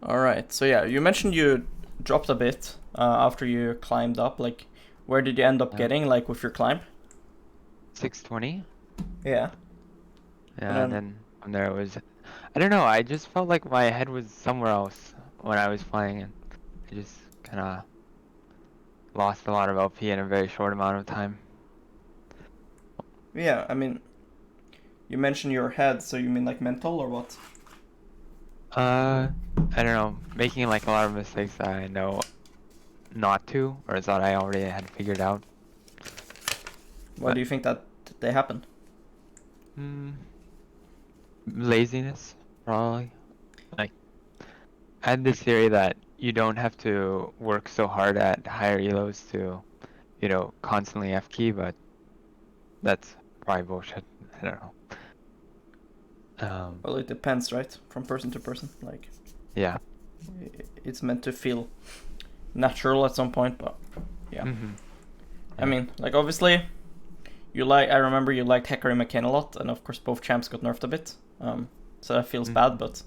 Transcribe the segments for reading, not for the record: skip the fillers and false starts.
All right. So yeah, you mentioned you dropped a bit after you climbed up. Like, where did you end up Yeah. getting, like, with your climb? 620. Yeah. And Yeah, and then, then from there it was, I don't know, I just felt like my head was somewhere else when I was playing, and I just kind of lost a lot of LP in a very short amount of time. yeah, I mean, you mentioned your head, so you mean like mental or what? I don't know, making like a lot of mistakes that I know not to, or thought I already had figured out. Why do But you think that they happen? mm, laziness, probably. Like, I had this theory that you don't have to work so hard at higher elos to, constantly F key, but that's probably bullshit. I don't know. Um, Well, it depends, right? From person to person. Like, yeah. it's meant to feel natural at some point, but yeah. hmm I Yeah. mean, like, obviously, I remember you liked Hector and McCain a lot, and of course, both champs got nerfed a bit. So that feels bad, hmm but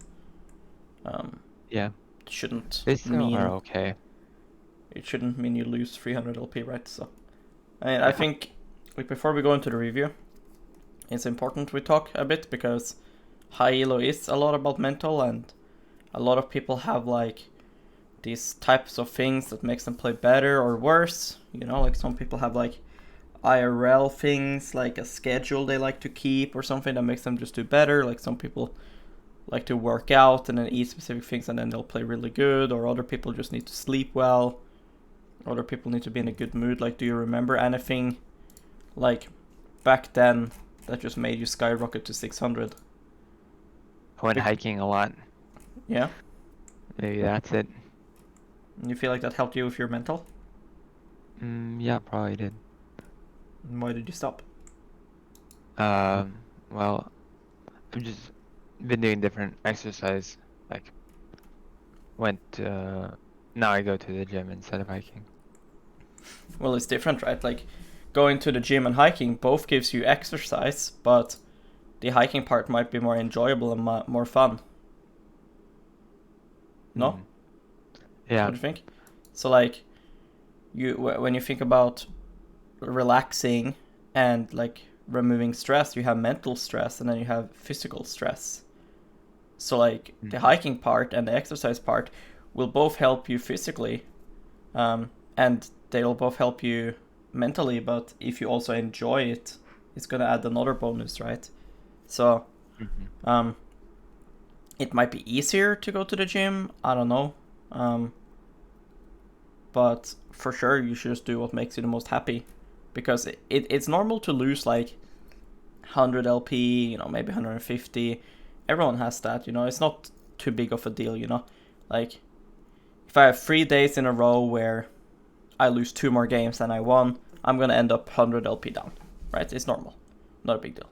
um, Yeah. it shouldn't They still are mean okay. you lose 300 LP, right? So I Yeah. think, like, before we go into the review, it's important we talk a bit because high elo is a lot about mental, and a lot of people have like these types of things that makes them play better or worse. You know, like some people have like IRL things, like a schedule they like to keep or something that makes them just do better. Like some people like to work out and then eat specific things and then they'll play really good, or other people just need to sleep well. Other people need to be in a good mood. Like, do you remember anything like back then that just made you skyrocket to 600? I went hiking a lot. Yeah, Maybe that's it. and you feel like that helped you with your mental? Yeah, probably did. And why did you stop? Well, I've just been doing different exercise. Like, went, now I go to the gym instead of hiking. Well, it's different, right? Like, going to the gym and hiking both gives you exercise, but the hiking part might be more enjoyable and more fun. No? Hmm What Yeah. do you think? So, like, when you think about relaxing and like removing stress, you have mental stress and then you have physical stress. So, like, the hmm hiking part and the exercise part will both help you physically, and they'll both help you mentally. But if you also enjoy it, it's gonna add another bonus, right? So, hmm um, it might be easier to go to the gym. I don't know. Um, but for sure, you should just do what makes you the most happy, because it's normal to lose like 100 LP, maybe 150. Everyone has that, it's not too big of a deal. Like, if I have 3 days in a row where I lose two more games than I won, I'm gonna end up 100 LP down, right? It's normal, not a big deal.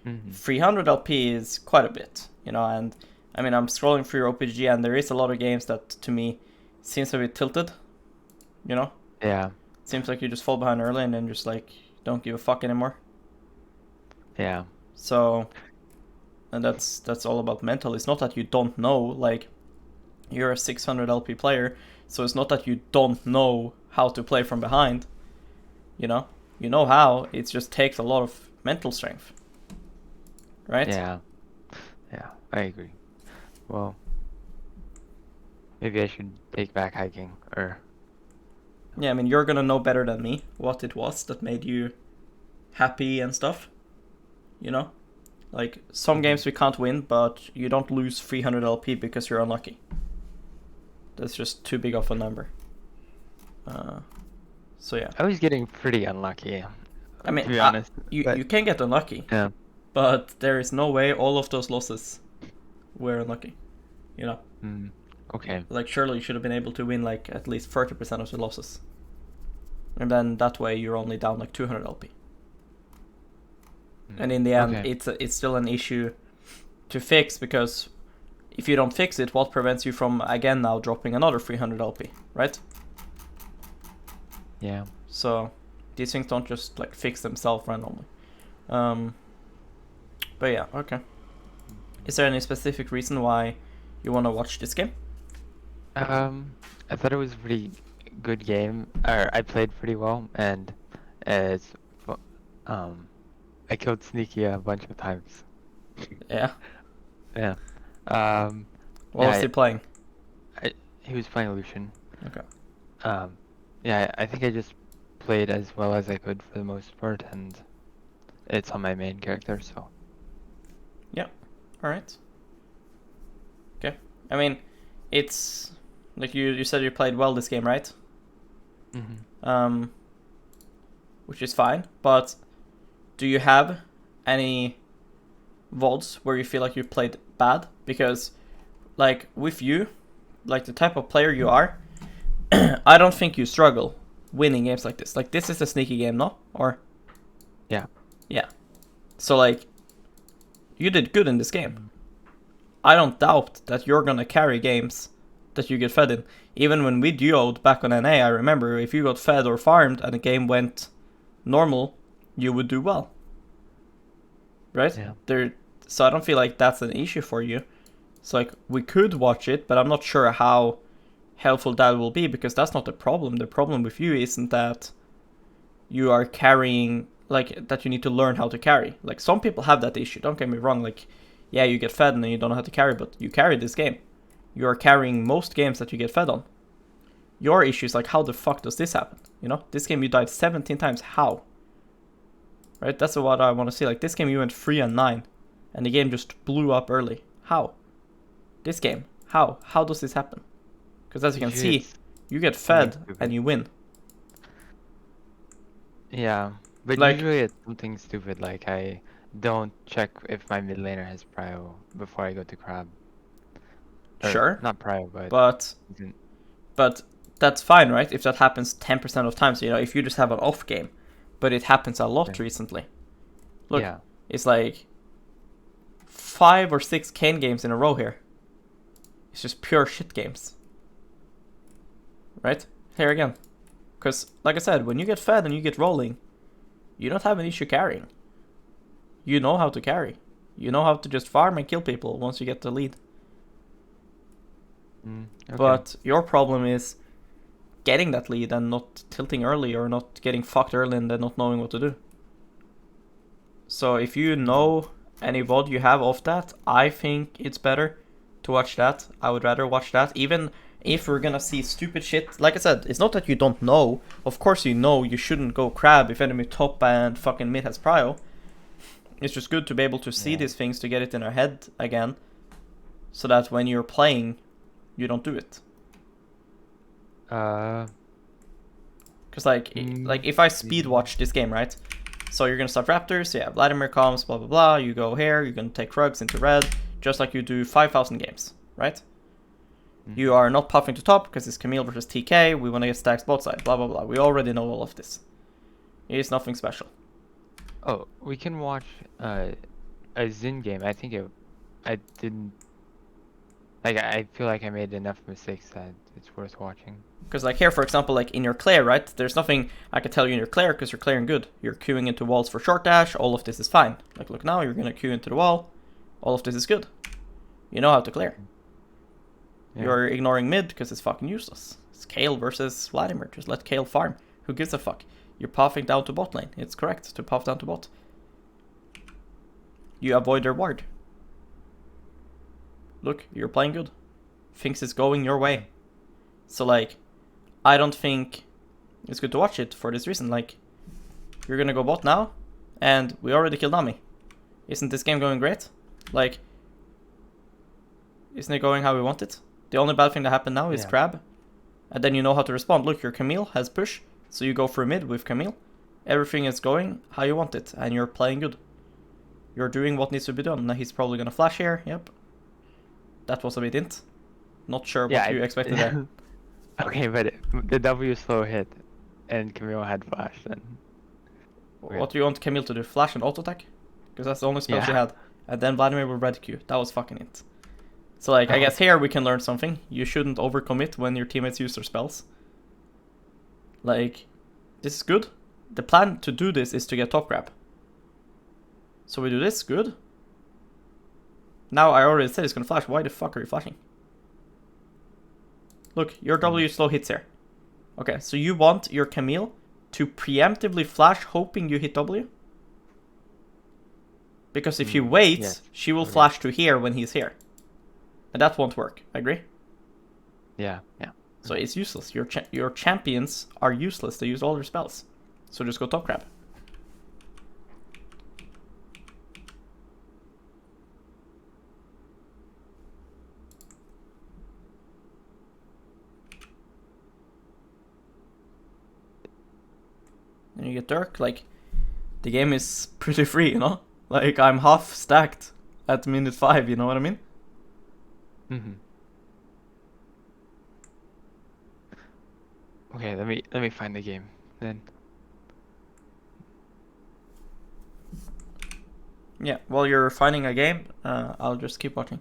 hmm 300 LP is quite a bit. And I mean, I'm scrolling through your OPG, and there is a lot of games that to me seems a bit tilted. You know, Yeah. seems like you just fall behind early and then just like don't give a fuck anymore. Yeah. So, and that's all about mental. It's not that you don't know, like, you're a 600 LP player, so it's not that you don't know how to play from behind. You know, you know how. It just takes a lot of mental strength, right? Yeah. Yeah. I agree. Well, maybe I should take back hiking, or Yeah, I mean, you're gonna know better than me what it was that made you happy and stuff. You know, like some hmm games we can't win, but you don't lose 300 LP because you're unlucky. That's just too big of a number. Uh, so yeah, I was getting pretty unlucky, I mean, to be honest. you But can get unlucky, yeah. but there is no way all of those losses were unlucky. You know, Mm, okay. like surely you should have been able to win like at least 30% of the losses, and then that way you're only down like 200 LP. And in the end, Okay. it's still an issue to fix, because if you don't fix it, what prevents you from again now dropping another 300 LP, right? Yeah. So these things don't just like fix themselves randomly. Um, but yeah, okay. Is there any specific reason why you want to watch this game? I thought it was a pretty good game. Or I played pretty well, and it's fu- um, I killed Sneaky a bunch of times. Yeah. Yeah. Um, What was yeah, he playing? he was playing Lucian. Okay. Um, yeah, I think I just played as well as I could for the most part, and it's on my main character, so. Yeah. All right. Okay. I mean, it's like you said you played well this game, right? Um, which is fine. But do you have any VODs where you feel like you played bad? Because like with you, like the type of player you are, I don't think you struggle winning games like this. Like this is a sneaky game, no? Or Yeah. yeah. So like you did good in this game. I don't doubt that you're gonna carry games that you get fed in. Even when we duoed back on NA, I remember if you got fed or farmed and the game went normal, you would do well. Right? Yeah. So I don't feel like that's an issue for you. So like we could watch it, but I'm not sure how helpful that will be because that's not the problem. The problem with you isn't that you are carrying like that you need to learn how to carry. Like some people have that issue. Don't get me wrong. Like yeah, you get fed and then you don't know how to carry, but you carry this game. You are carrying most games that you get fed on. Your issue is like how the fuck does this happen? You know, this game you died 17 times. How? Right? That's what I want to see. Like this game you went 3-9, and the game just blew up early. How? This game. How? How does this happen? Because as you can Usually see, it's you get something fed and stupid. you win. Yeah, but Like, usually it's something stupid like I don't check if my mid laner has prio before I go to crab. Or sure, not prio, but but isn't. but that's fine, right? If that happens 10% of times, you know, if you just have an off game, but it happens a lot Yeah. recently. Look, Yeah. it's like 5 or 6 Kane games in a row here. It's just pure shit games, right? Here again, because like I said, when you get fed and you get rolling, you don't have an issue carrying. You know how to carry. You know how to just farm and kill people once you get the lead. Okay. But your problem is getting that lead and not tilting early or not getting fucked early and then not knowing what to do. So if you know any VOD you have of that, I think it's better to watch that. I would rather watch that. Even if we're gonna see stupid shit. Like I said, it's not that you don't know. Of course you know you shouldn't go crab if enemy top and fucking mid has prio. It's just good to be able to see these things to get it in our head again. So that when you're playing, you don't do it. Because like if I speed watch this game, right? So you're gonna start Raptors, yeah, Vladimir comes, blah blah blah, you go here, you're gonna take Krugs into red, just like you do 5,000 games, right? You are not puffing to top because it's Camille versus TK, we wanna get stacks both sides, blah blah blah. We already know all of this. It is nothing special. Oh, we can watch a Xin game. I think I didn't like. I feel like I made enough mistakes that it's worth watching. Because like here, for example, like in your clear, right? There's nothing I can tell you in your clear because you're clearing good. You're queuing into walls for short dash. All of this is fine. Like look now, you're gonna queue into the wall. All of this is good. You know how to clear. Yeah. You're ignoring mid because it's fucking useless. It's Kale versus Vladimir. Just let Kale farm. Who gives a fuck? You're puffing down to bot lane. It's correct to puff down to bot. You avoid their ward. Look, you're playing good. Thinks it's going your way. So like, I don't think it's good to watch it for this reason. Like, you're gonna go bot now, and we already killed Nami. Isn't this game going great? Like, isn't it going how we want it? The only bad thing that happened now is crab. And then you know how to respond. Look, your Camille has push, so you go for mid with Camille. Everything is going how you want it, and you're playing good. You're doing what needs to be done. Now he's probably gonna flash here, yep. That was a bit int. Not sure what you expected there. Okay, but the W slow hit, and Camille had flash then. What do you want Camille to do? Flash and auto attack? Because that's the only spell she had. And then Vladimir will red Q. That was fucking it. So like, I guess here we can learn something. You shouldn't overcommit when your teammates use their spells. Like, this is good. The plan to do this is to get top grab. So we do this, good. Now I already said he's gonna flash. Why the fuck are you flashing? Look, your W slow hits here. Okay, so you want your Camille to preemptively flash hoping you hit W? Because if you wait, yes. she will Okay. flash to here when he's here. And that won't work, agree? Yeah. So it's useless. Your champions are useless. They use all their spells. So just go top grab. And you get Dirk. Like, the game is pretty free, you know? Like, I'm half stacked at minute 5, you know what I mean? Mm-hmm. Okay, let me find the game then. Yeah, while you're finding a game, I'll just keep watching.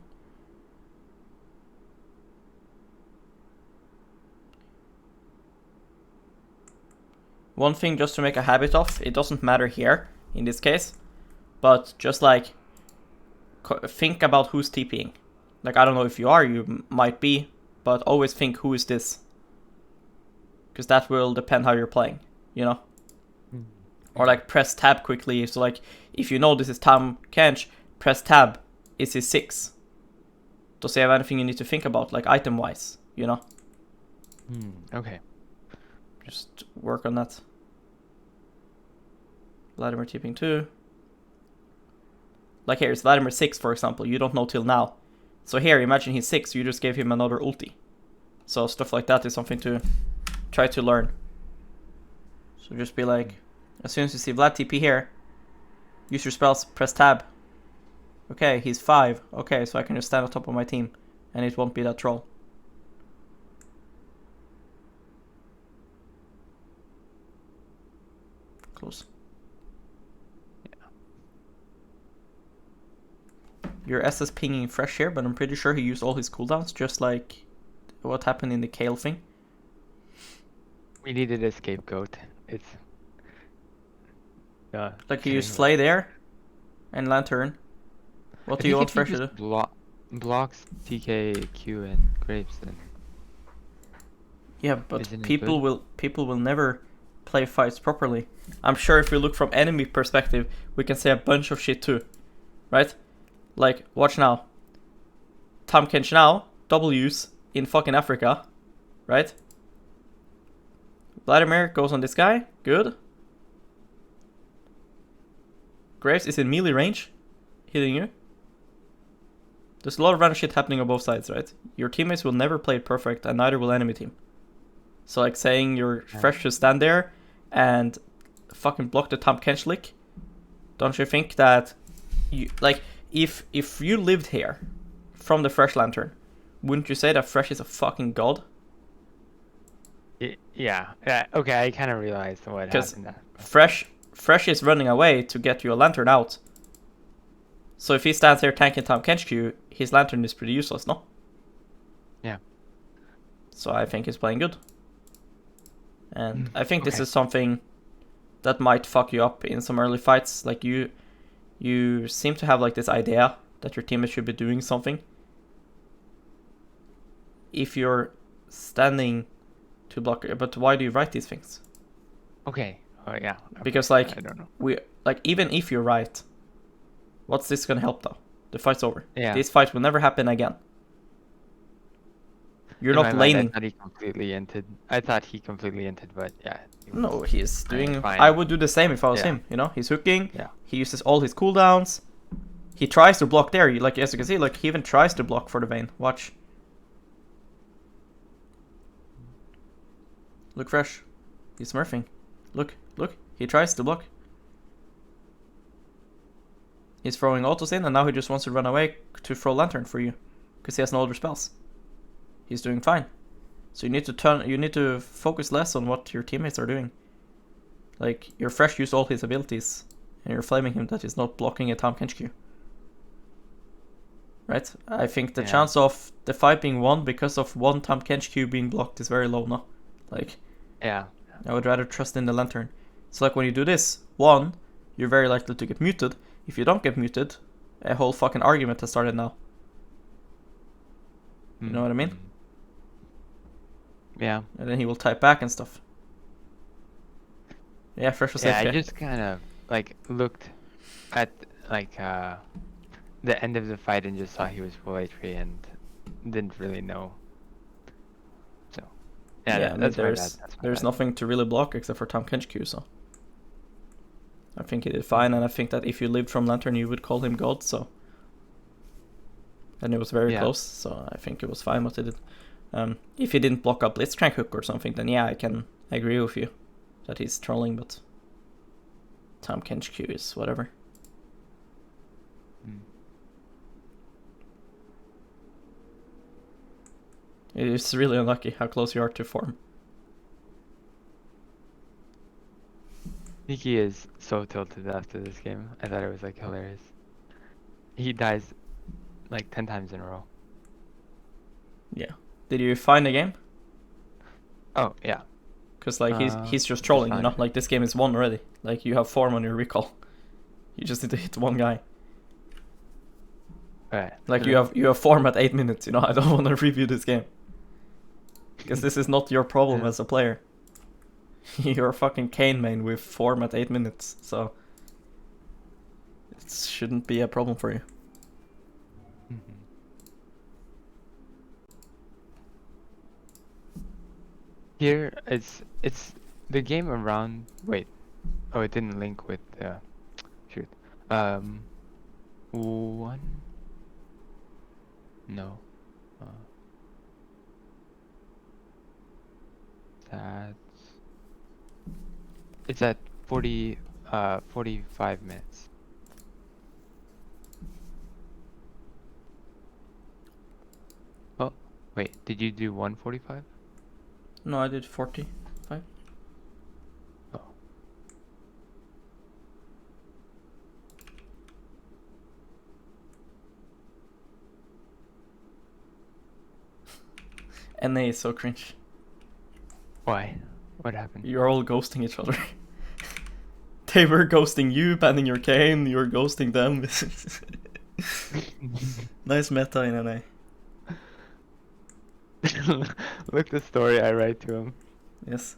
One thing just to make a habit of, it doesn't matter here, in this case, but just like, think about who's TPing. Like, I don't know if you are, you might be, but always think, who is this? Because that will depend how you're playing, you know? Or like, press tab quickly, so like, if you know this is Tahm Kench, press tab, is he 6? Does he have anything you need to think about, like item-wise, you know? Okay. Just work on that. Vladimir TPing 2. Like here, it's Vladimir 6, for example. You don't know till now. So here, imagine he's 6, you just gave him another ulti. So stuff like that is something to try to learn. So just be like, as soon as you see Vlad TP here, use your spells, press tab. Okay, he's 5. Okay, so I can just stand on top of my team, and it won't be that troll. Close. Your SS pinging fresh here, but I'm pretty sure he used all his cooldowns, just like what happened in the Kale thing. We needed a scapegoat. It's Like he used Flay there, and Lantern. What do you want fresh to do? Blocks TK, Q, and Grapes. And Yeah, but Isn't it people will never play fights properly. I'm sure if we look from enemy perspective, we can say a bunch of shit too, right? Like, watch now. Tahm Kench now, W's in fucking Africa, right? Vladimir goes on this guy, good. Graves is in melee range, hitting you. There's a lot of random shit happening on both sides, right? Your teammates will never play it perfect, and neither will enemy team. So like saying you're fresh to stand there and fucking block the Tahm Kench lick, don't you think that you like if you lived here from the Fresh Lantern, wouldn't you say that Fresh is a fucking god? Yeah. Okay, I kind of realized what happened. Fresh is running away to get your Lantern out. So if he stands there tanking Tahm Kench Q, his Lantern is pretty useless, no? Yeah. So I think he's playing good. And I think this is something that might fuck you up in some early fights. Like you seem to have like this idea that your teammates should be doing something. If you're standing to block, but why do you write these things? Okay. Oh yeah. Okay. Because like I don't know. even if you're right, what's this gonna help though? The fight's over. Yeah. This fight will never happen again. You're In not my mind, laning. I thought he completely inted, but yeah. No, he's doing. Fine. I would do the same if I was him. You know, he's hooking. Yeah. He uses all his cooldowns. He tries to block there. Like as you can see, like he even tries to block for the Vayne. Watch. Look fresh. He's smurfing. Look. He tries to block. He's throwing autos in, and now he just wants to run away to throw Lantern for you, because he has no other spells. He's doing fine. So you need to focus less on what your teammates are doing. Like, your Fresh used all his abilities, and you're flaming him that he's not blocking a Tahm Kench Q. Right? I think the chance of the fight being won because of one Tahm Kench Q being blocked is very low, no? Like, yeah. I would rather trust in the Lantern. So like when you do this, one, you're very likely to get muted. If you don't get muted, a whole fucking argument has started now. You know what I mean? Yeah. and then he will type back and stuff. Yeah, fresh was Yeah, I AFK. just kind of like looked at like the end of the fight and just saw he was full HP and didn't really know. So yeah, Yeah, I mean that's my bad. That's my there's bad. nothing to really block except for Tahm Kench, so I think he did fine, and I think that if you lived from Lantern, you would call him God. So, and it was very Yeah. close. So I think it was fine what he did. If he didn't block up Blitzcrank hook or something, then yeah, I can agree with you that he's trolling. But Tahm Kench is whatever. Mm. It's really unlucky how close you are to form. Nikki is so tilted after this game. I thought it was like hilarious. He dies like 10 times in a row. Yeah. Did you find the game? Oh yeah. Because like he's just Just trolling, you found know. it. Like this game is won already. Like you have form on your recall. You just need to hit one guy. Alright. Like you have form at 8 minutes. You know, I don't want to review this game because this is not your problem Yeah. as a player. You're a fucking Kane main with form at 8 minutes, so it shouldn't be a problem for you. Mhm. Here it's the game around. Wait. Oh, it didn't link with shoot. One. No. Uh, that's it's at 45 minutes. Oh, wait, did you do 145? No, I did 45. Oh. NA is so cringe. Why? What happened? You're all ghosting each other. They were ghosting you, banning your Kane. You were ghosting them. Nice meta in NA. Look the story I write to him. Yes.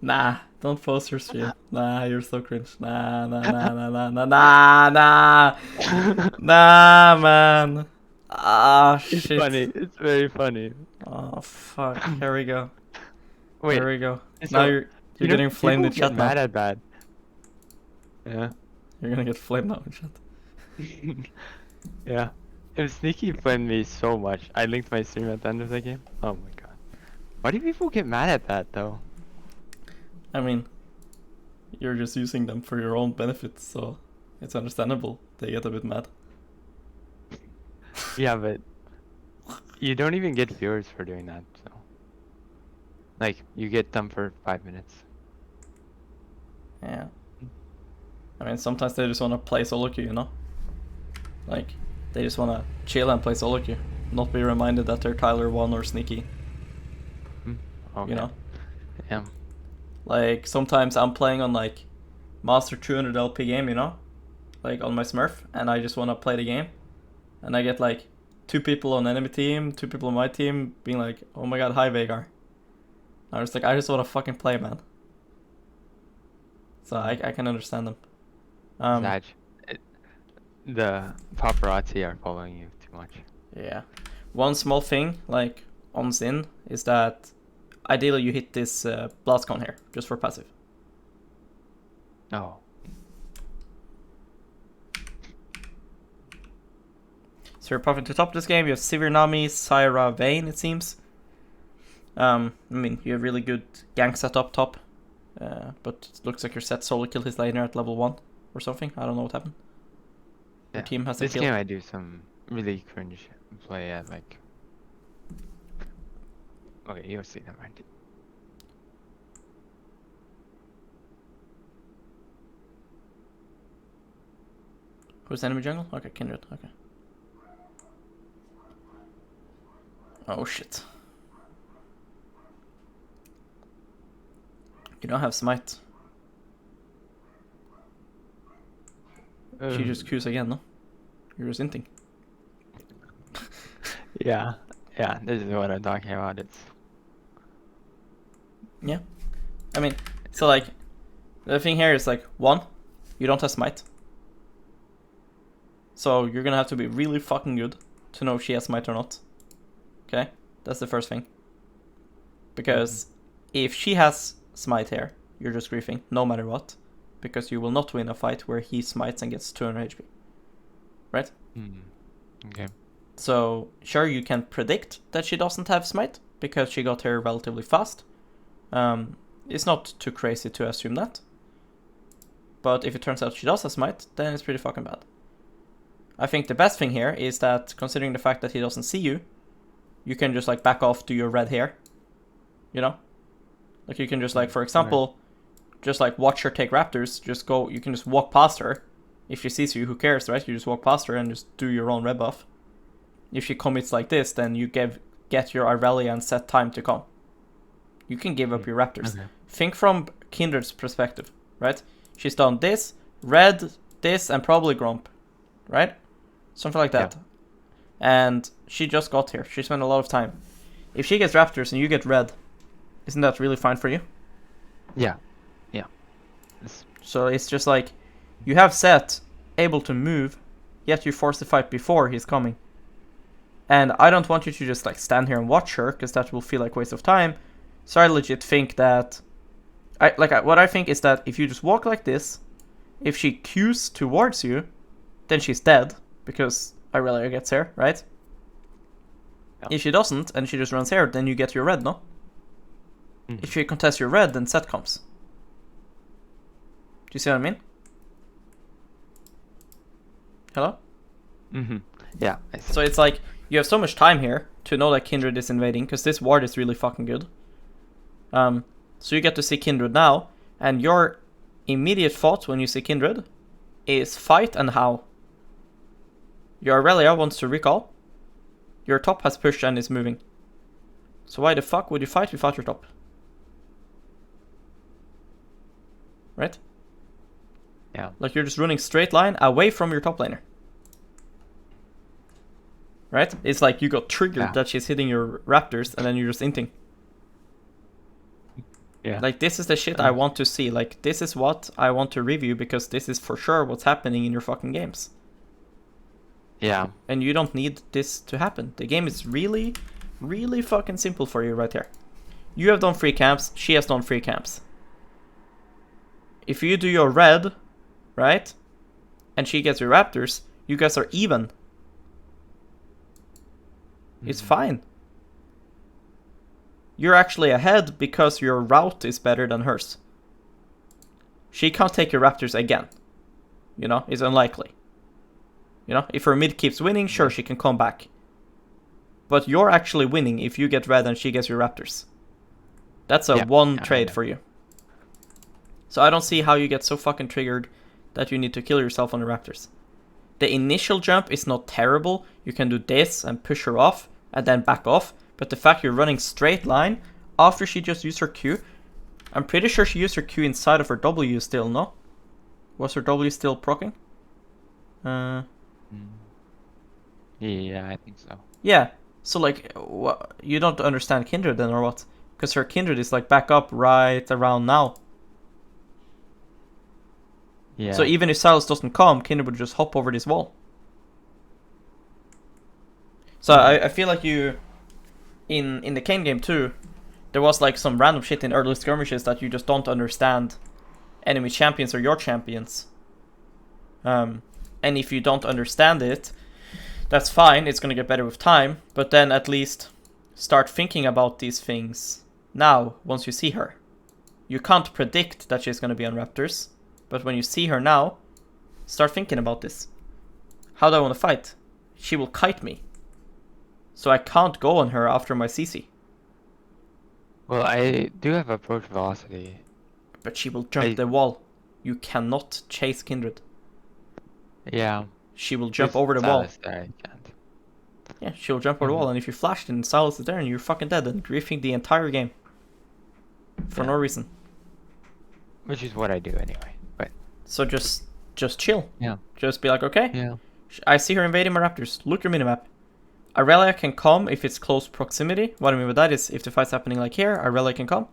Nah, don't post your stream. Nah, you're so cringe. Nah, nah, nah, nah, nah, nah, nah, nah, nah, man. Ah, It's shit. funny. It's very funny. Oh, fuck. Here we go. Wait, Here we go. Now so you're getting flamed people in get chat now. mad at that. Yeah. You're gonna get flamed now in chat. Yeah. If Sneaky flamed me so much, I linked my stream at the end of the game. Oh my god. Why do people get mad at that though? I mean, you're just using them for your own benefits, so it's understandable they get a bit mad. Yeah, but you don't even get viewers for doing that, so. Like, you get them for 5 minutes. Yeah. I mean, sometimes they just wanna play solo queue, you know? Like, they just wanna chill and play solo queue, not be reminded that they're Tyler 1 or Sneaky, Okay. you know? Yeah. Like, sometimes I'm playing on, like, Master 200 LP game, you know? Like, on my Smurf, and I just wanna play the game. And I get, like, 2 people on enemy team, 2 people on my team, being like, oh my god, hi Veigar. I was like, I just wanna fucking play, man. So I can understand them. Zaj, the paparazzi are following you too much. Yeah. One small thing, like, on Sin, is that ideally you hit this Blastcon here, just for passive. Oh. So you're puffing to top this game, you have Sivir Nami, Syra Vayne, it seems. I mean, you have really good gank set up top. But it looks like your set solo kill his laner at level 1 or something. I don't know what happened. Yeah. Your team has a This kill. game I do some really cringe play at like. Okay, you'll see, never mind. Who's enemy jungle? Okay, Kindred. Okay. Oh shit. You don't have smite. She just Qs again, no? You're just inting. Yeah, yeah, this is what I'm talking about. It's Yeah. I mean, so like, the thing here is like, one, you don't have smite. So you're gonna have to be really fucking good to know if she has smite or not. Okay? That's the first thing. Because if she has smite here, you're just griefing, no matter what. Because you will not win a fight where he smites and gets 200 HP. Right? okay. So, sure, you can predict that she doesn't have smite, because she got here relatively fast. It's not too crazy to assume that. But if it turns out she does have smite, then it's pretty fucking bad. I think the best thing here is that, considering the fact that he doesn't see you, you can just like back off to your red hair. You know? Like you can just like, for example, just like watch her take raptors, just go, you can just walk past her. If she sees you, who cares, right? You just walk past her and just do your own red buff. If she commits like this, then you get your Irelia and set time to come. You can give up your raptors. Okay. Think from Kindred's perspective, right? She's done this, red, this, and probably Gromp, right? Something like that. Yeah. And she just got here. She spent a lot of time. If she gets raptors and you get red, isn't that really fine for you? Yeah. So it's just like, you have Set able to move, yet you force the fight before he's coming. And I don't want you to just like stand here and watch her, because that will feel like waste of time. So I legit think that, what I think is that if you just walk like this, if she Qs towards you, then she's dead, because Irelia gets here, right? Yeah. If she doesn't, and she just runs here, then you get your red, no? If she contests your red, then Set comes. Do you see what I mean? Hello? Yeah, I see. So it's like, you have so much time here to know that Kindred is invading, because this ward is really fucking good. So you get to see Kindred now, and your immediate thought when you see Kindred is fight and how. Your Irelia wants to recall. Your top has pushed and is moving. So why the fuck would you fight without your top? Right? Yeah. Like you're just running straight line away from your top laner. Right? It's like you got triggered that she's hitting your raptors and then you're just inting. Yeah. Like this is the shit I want to see. Like this is what I want to review because this is for sure what's happening in your fucking games. Yeah. And you don't need this to happen. The game is really, really fucking simple for you right here. You have done free camps, she has done free camps. If you do your red, right, and she gets your raptors, you guys are even. It's fine. You're actually ahead because your route is better than hers. She can't take your raptors again. You know, it's unlikely. You know, if her mid keeps winning, sure, she can come back. But you're actually winning if you get red and she gets your raptors. That's a one trade for you. So I don't see how you get so fucking triggered that you need to kill yourself on the raptors. The initial jump is not terrible. You can do this and push her off and then back off. But the fact you're running straight line after she just used her Q, I'm pretty sure she used her Q inside of her W still, no? Was her W still proccing? Yeah, I think so. Yeah. So like, you don't understand Kindred then or what? Because her Kindred is like back up right around now. Yeah. So even if Silas doesn't come, Kindred would just hop over this wall. So I feel like you, in the Kane game too, there was like some random shit in early skirmishes that you just don't understand enemy champions or your champions. And if you don't understand it, that's fine, it's gonna get better with time, but then at least start thinking about these things now, once you see her. You can't predict that she's gonna be on Raptors, but when you see her now, start thinking about this. How do I want to fight? She will kite me. So I can't go on her after my CC. Well, I do have approach velocity. But she will jump the wall. You cannot chase Kindred. Yeah. She will jump over the wall. I can't. Yeah, she'll jump over the wall, and if you flash, then Sylas is there, and you're fucking dead and griefing the entire game for no reason. Which is what I do anyway. But so just chill. Yeah. Just be like, okay. Yeah. I see her invading my raptors. Look your minimap. Irelia can come if it's close proximity. What I mean by that is if the fight's happening like here, Irelia can come.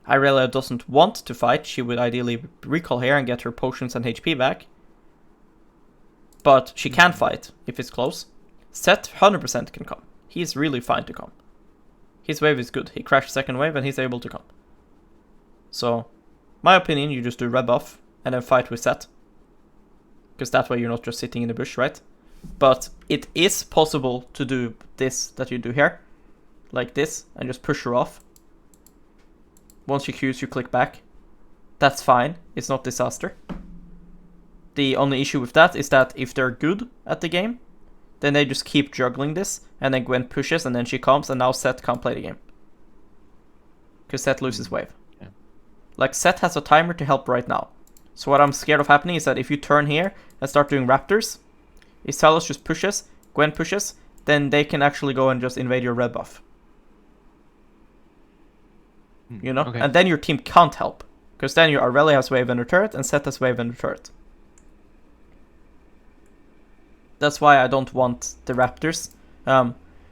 Irelia doesn't want to fight. She would ideally recall here and get her potions and HP back. But she can fight if it's close. Sett 100% can come. He's really fine to come. His wave is good. He crashed second wave and he's able to come. So, my opinion, you just do red buff and then fight with Sett. Because that way you're not just sitting in the bush, right? But it is possible to do this that you do here. Like this, and just push her off. Once you Qs, you click back. That's fine. It's not disaster. The only issue with that is that if they're good at the game, then they just keep juggling this, and then Gwen pushes, and then she comes, and now Sett can't play the game. Because Sett loses wave. Yeah. Like, Sett has a timer to help right now. So what I'm scared of happening is that if you turn here and start doing raptors, if Sylas just pushes, Gwen pushes, then they can actually go and just invade your red buff. You know? Okay. And then your team can't help. Because then your Irelia has wave under turret, and Sett has wave under turret. That's why I don't want the raptors.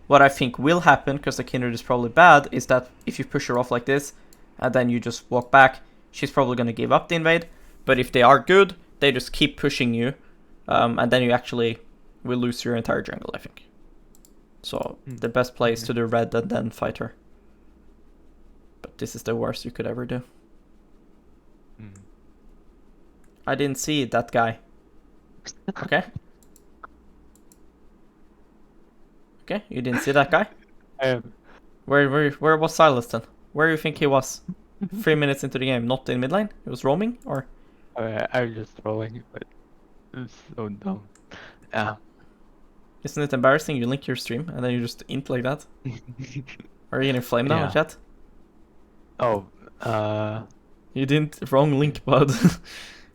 What I think will happen, because the Kindred is probably bad, is that if you push her off like this, and then you just walk back, she's probably going to give up the invade. But if they are good, they just keep pushing you, and then you actually will lose your entire jungle, I think. So the best play is to do red and then fight her. But this is the worst you could ever do. I didn't see that guy. Okay. Okay, you didn't see that guy? Where was Sylas then? Where do you think he was? 3 minutes into the game, not in mid lane? He was roaming, or? I'm just trolling, but it's so dumb. Isn't it embarrassing? You link your stream and then you just int like that? Are you getting flamed now in chat? Oh, You didn't. Wrong link, bud.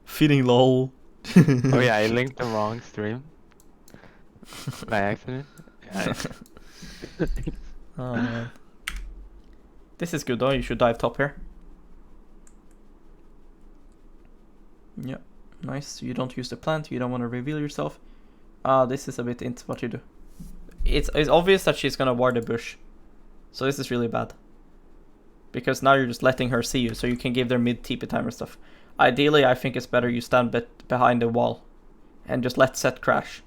Feeding lol. oh yeah, I linked the wrong stream by accident. Yeah. Oh man. This is good though, you should dive top here. Yeah, nice. You don't use the plant, you don't want to reveal yourself. This is a bit into what you do. It's obvious that she's gonna ward the bush. So this is really bad. Because now you're just letting her see you, so you can give their mid TP timer stuff. Ideally, I think it's better you stand behind the wall and just let Sett crash.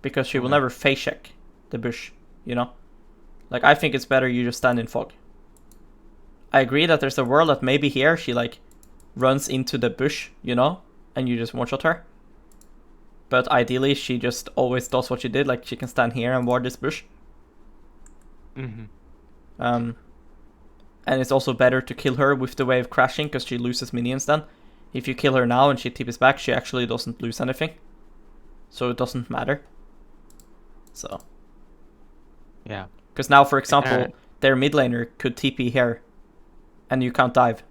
Because she will never face check the bush, you know? Like, I think it's better you just stand in fog. I agree that there's a world that maybe here she, like, runs into the bush, you know? And you just one-shot her. But ideally, she just always does what she did, like, she can stand here and ward this bush. And it's also better to kill her with the wave crashing, because she loses minions then. If you kill her now and she TPs back, she actually doesn't lose anything. So it doesn't matter. So. Yeah. Because now, for example, their mid laner could TP here, and you can't dive.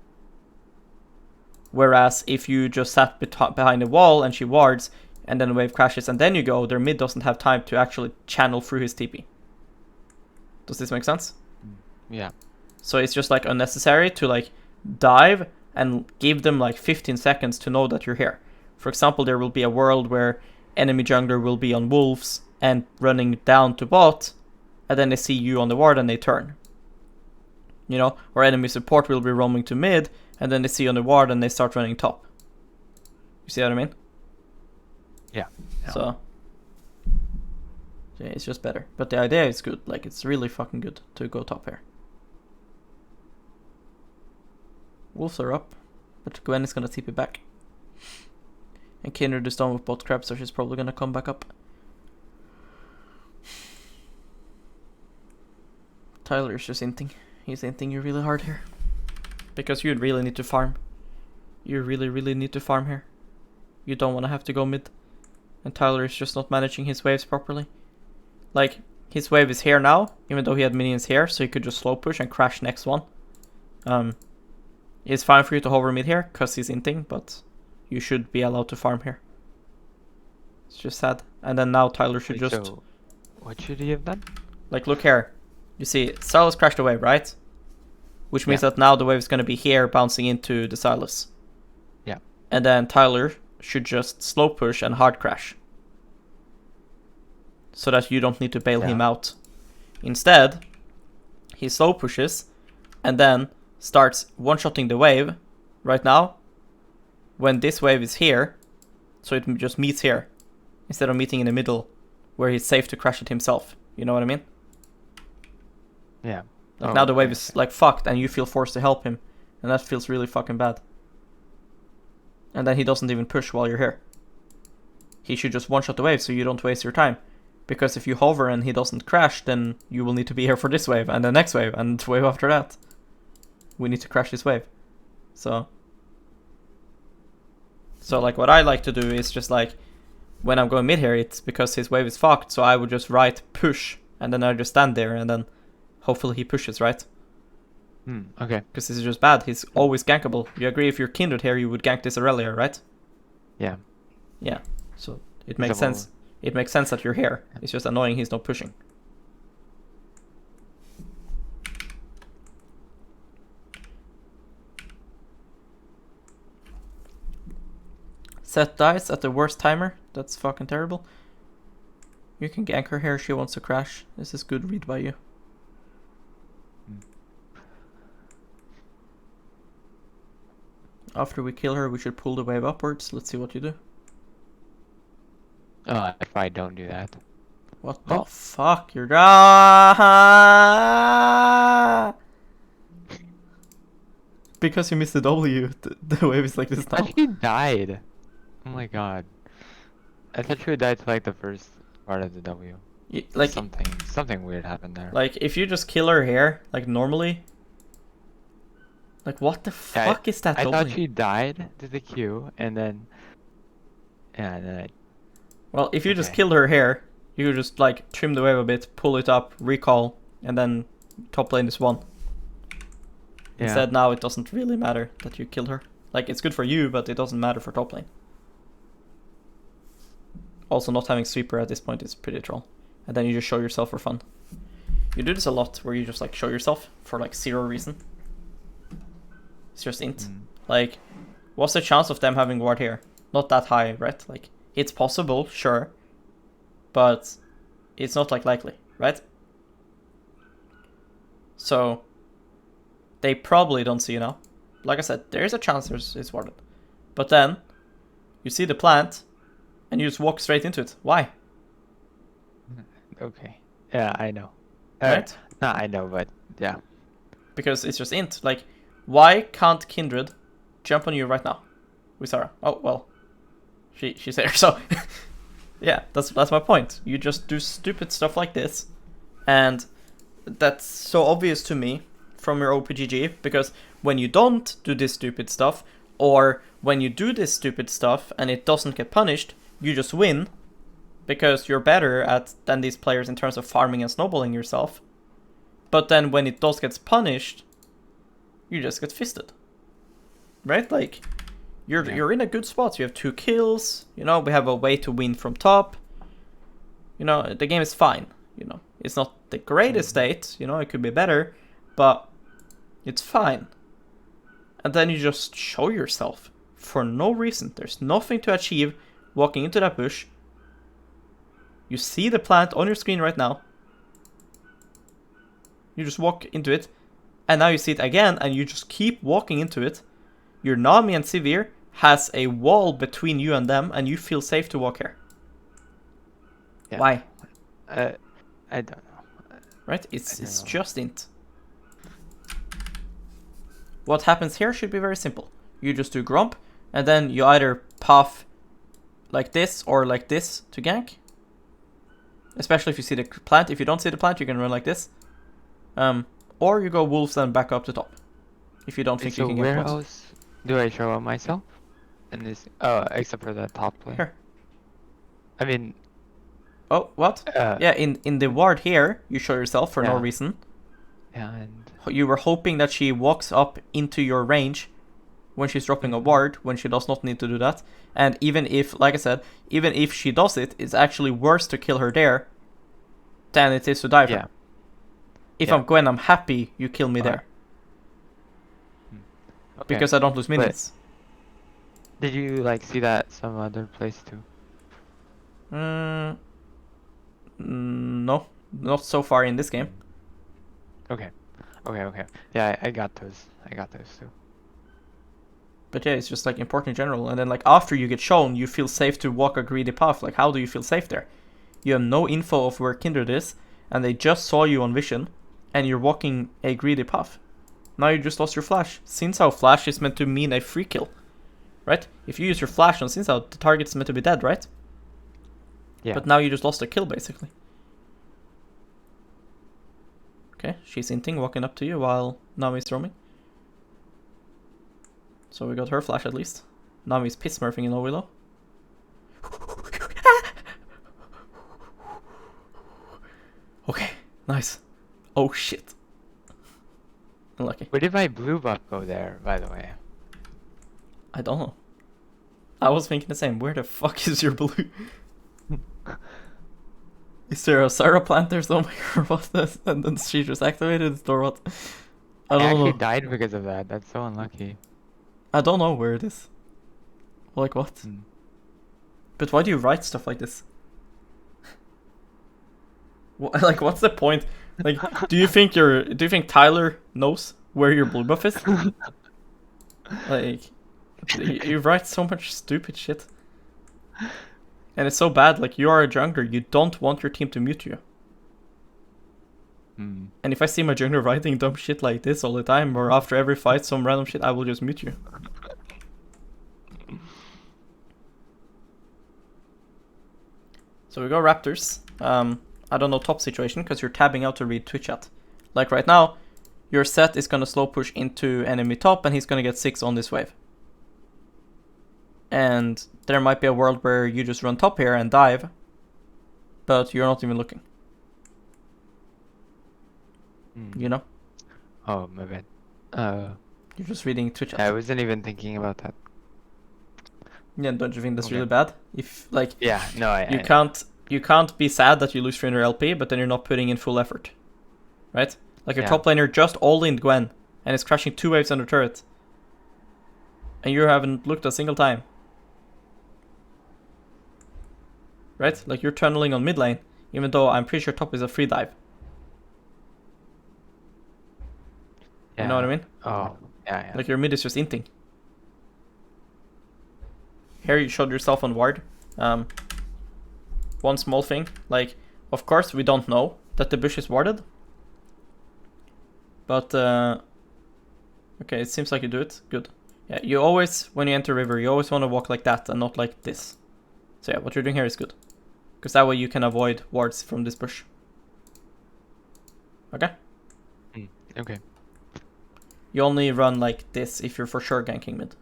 Whereas if you just sat behind the wall and she wards, and then the wave crashes, and then you go, their mid doesn't have time to actually channel through his TP. Does this make sense? Yeah. So it's just like unnecessary to like dive and give them like 15 seconds to know that you're here. For example, there will be a world where enemy jungler will be on wolves and running down to bot, and then they see you on the ward and they turn. You know, or enemy support will be roaming to mid, and then they see you on the ward and they start running top. You see what I mean? Yeah. So yeah, it's just better. But the idea is good. Like, it's really fucking good to go top here. Wolves are up, but Gwen is gonna TP back. And Kindred is done with bot crab, so she's probably gonna come back up. Tyler is just inting. He's inting you really hard here. Because you really need to farm. You really need to farm here. You don't want to have to go mid. And Tyler is just not managing his waves properly. Like, his wave is here now, even though he had minions here, so he could just slow push and crash next one. It's fine for you to hover mid here, because he's inting, but you should be allowed to farm here. It's just sad. and then now Tyler should Wait, just... So, what should he have done? Like, look here. You see, Silas crashed the wave, right? Which means Yeah. that now the wave is going to be here, bouncing into the Silas. Yeah. And then Tyler should just slow push and hard crash. So that you don't need to bail him Yeah. out. Instead, he slow pushes and then starts one-shotting the wave right now when this wave is here, so it just meets here instead of meeting in the middle where he's safe to crash it himself. You know what I mean? Yeah. Like Oh, now the wave okay, is okay. like fucked and you feel forced to help him, and that feels really fucking bad. And then he doesn't even push while you're here. He should just one-shot the wave so you don't waste your time. Because if you hover and he doesn't crash, then you will need to be here for this wave and the next wave and the wave after that. We need to crash this wave. So like what I like to do is just like when I'm going mid here, it's because his wave is fucked, so I would just write push and then I just stand there and then hopefully he pushes, right? Okay. Because this is just bad. He's always gankable. You agree if you're Kindred here, you would gank this Aurelia, right? Yeah. Yeah. So it makes Double- sense. It makes sense that you're here. It's just annoying he's not pushing. Set dice at the worst timer. That's fucking terrible. You can gank her here. She wants to crash. This is good read by you. After we kill her, we should pull the wave upwards. Let's see what you do. If I don't do that. What the fuck? You're... Ah! Because you missed the W, the wave is like this I now. thought she died. Oh my god. I thought she would die to like the first part of the W. Like, Something weird happened there. like if you just kill her here, like normally, like what the Yeah, fuck is that I W? thought she died to the Q, and then... Yeah, and then I... Well, if you just Okay. killed her here, you could just like trim the wave a bit, pull it up, recall, and then top lane is one. Yeah. Instead, now it doesn't really matter that you killed her. Like, it's good for you, but it doesn't matter for top lane. Also, not having sweeper at this point is pretty troll. And then you just show yourself for fun. You do this a lot, where you just like show yourself for like zero reason. It's just int. Like, what's the chance of them having ward here? Not that high, right? Like, it's possible, sure. But it's not like likely, right? So they probably don't see you now. Like I said, there is a chance it's warded. But then you see the plant and you just walk straight into it. Why? Okay. Yeah, I know. Right? No, I know, but yeah. Because it's just int. Like, why can't Kindred jump on you right now with Sarah? Oh, well, she's there, so yeah, that's my point. You just do stupid stuff like this, and that's so obvious to me from your OPGG, because when you don't do this stupid stuff, or when you do this stupid stuff and it doesn't get punished, you just win, because you're better than these players in terms of farming and snowballing yourself. But then when it does get punished, you just get fisted. Right? Like, you're in a good spot. You have 2 kills, you know, we have a way to win from top. You know, the game is fine, you know. It's not the greatest state, you know, it could be better, but it's fine. And then you just show yourself for no reason. There's nothing to achieve walking into that bush. You see the plant on your screen right now. You just walk into it, and now you see it again, and you just keep walking into it. Your Nami and Sivir has a wall between you and them, and you feel safe to walk here. Yeah. Why? I don't know. Right? It's know. just int. What happens here should be very simple. You just do Gromp, and then you either path like this or like this to gank. Especially if you see the plant. If you don't see the plant, you can run like this. Or you go wolves then back up to top. If you don't think So you can get where points. else do I show up myself? In this... Oh, except for the top plane. Here. I mean... Oh, what? Yeah, in the ward here, you show yourself for no Yeah. reason. Yeah, and... You were hoping that she walks up into your range when she's dropping a ward, when she does not need to do that. And even if, like I said, even if she does it, it's actually worse to kill her there than it is to dive Yeah. her. If Yeah. I'm Gwen, I'm happy you kill me there. Okay. Because I don't lose minions. Did you like see that some other place too? No, not so far in this game. Okay. Okay. Yeah, I got those. I got those too. But yeah, it's just like important in general. And then like after you get shown, you feel safe to walk a greedy path. Like how do you feel safe there? You have no info of where Kindred is, and they just saw you on vision, and you're walking a greedy path. Now you just lost your flash. Xin Zhao flash is meant to mean a free kill, right? If you use your flash on Xin Zhao, the target is meant to be dead, right? Yeah. But now you just lost a kill basically. Okay, she's inting, walking up to you while Nami's roaming. So we got her flash at least. Nami's piss smurfing in low willow. Okay, nice. Oh shit. Unlucky. Where did my blue buff go there, by the way? I don't know. I was thinking the same. Where the fuck is your blue? Is there a Sarah plant or something or what? And then she just activated it or what? I I don't actually know. died because of that. That's so unlucky. I don't know where it is. Like what? Hmm. But why do you write stuff like this? Like what's the point? Like do you think Tyler knows where your blue buff is? Like you write so much stupid shit. And it's so bad, like you are a jungler, you don't want your team to mute you. Hmm. And if I see my jungler writing dumb shit like this all the time, or after every fight some random shit, I will just mute you. So we go Raptors. I don't know top situation, because you're tabbing out to read Twitch chat. Like right now, your set is gonna slow push into enemy top, and he's gonna get 6 on this wave. And there might be a world where you just run top here and dive, but you're not even looking. You know? Oh, my bad. You're just reading Twitch chat. I wasn't even thinking about that. Yeah, don't you think that's Okay. really bad? If like Yeah, no, you can't be sad that you lose 300 LP, but then you're not putting in full effort, right? Like your Yeah. top laner just all in Gwen and is crashing 2 waves under turret, and you haven't looked a single time, right? Like you're tunneling on mid lane, even though I'm pretty sure top is a free dive. You know what I mean? Oh, yeah. Like your mid is just inting. Here you showed yourself on ward. One small thing, like, of course we don't know that the bush is warded. But, okay, it seems like you do it. Good. Yeah, you always, when you enter river, you always want to walk like that and not like this. So yeah, what you're doing here is good. Because that way you can avoid wards from this bush. Okay? Okay. You only run like this if you're for sure ganking mid.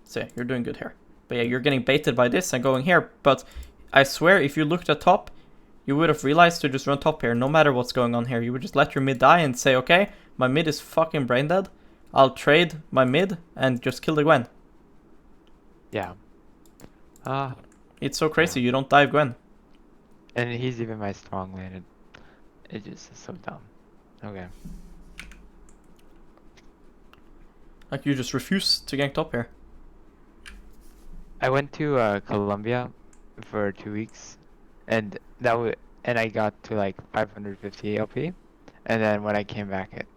So yeah, you're doing good here. But yeah, you're getting baited by this and going here. But I swear, if you looked at top, you would have realized to just run top here, no matter what's going on here. You would just let your mid die and say, okay, my mid is fucking brain dead. I'll trade my mid and just kill the Gwen. Yeah. It's so crazy, you don't dive Gwen. And he's even my strong lane. It just is so dumb. Okay. Like, you just refuse to gank top here. I went to Colombia for 2 weeks, and I got to like 550 LP, and then when I came back, it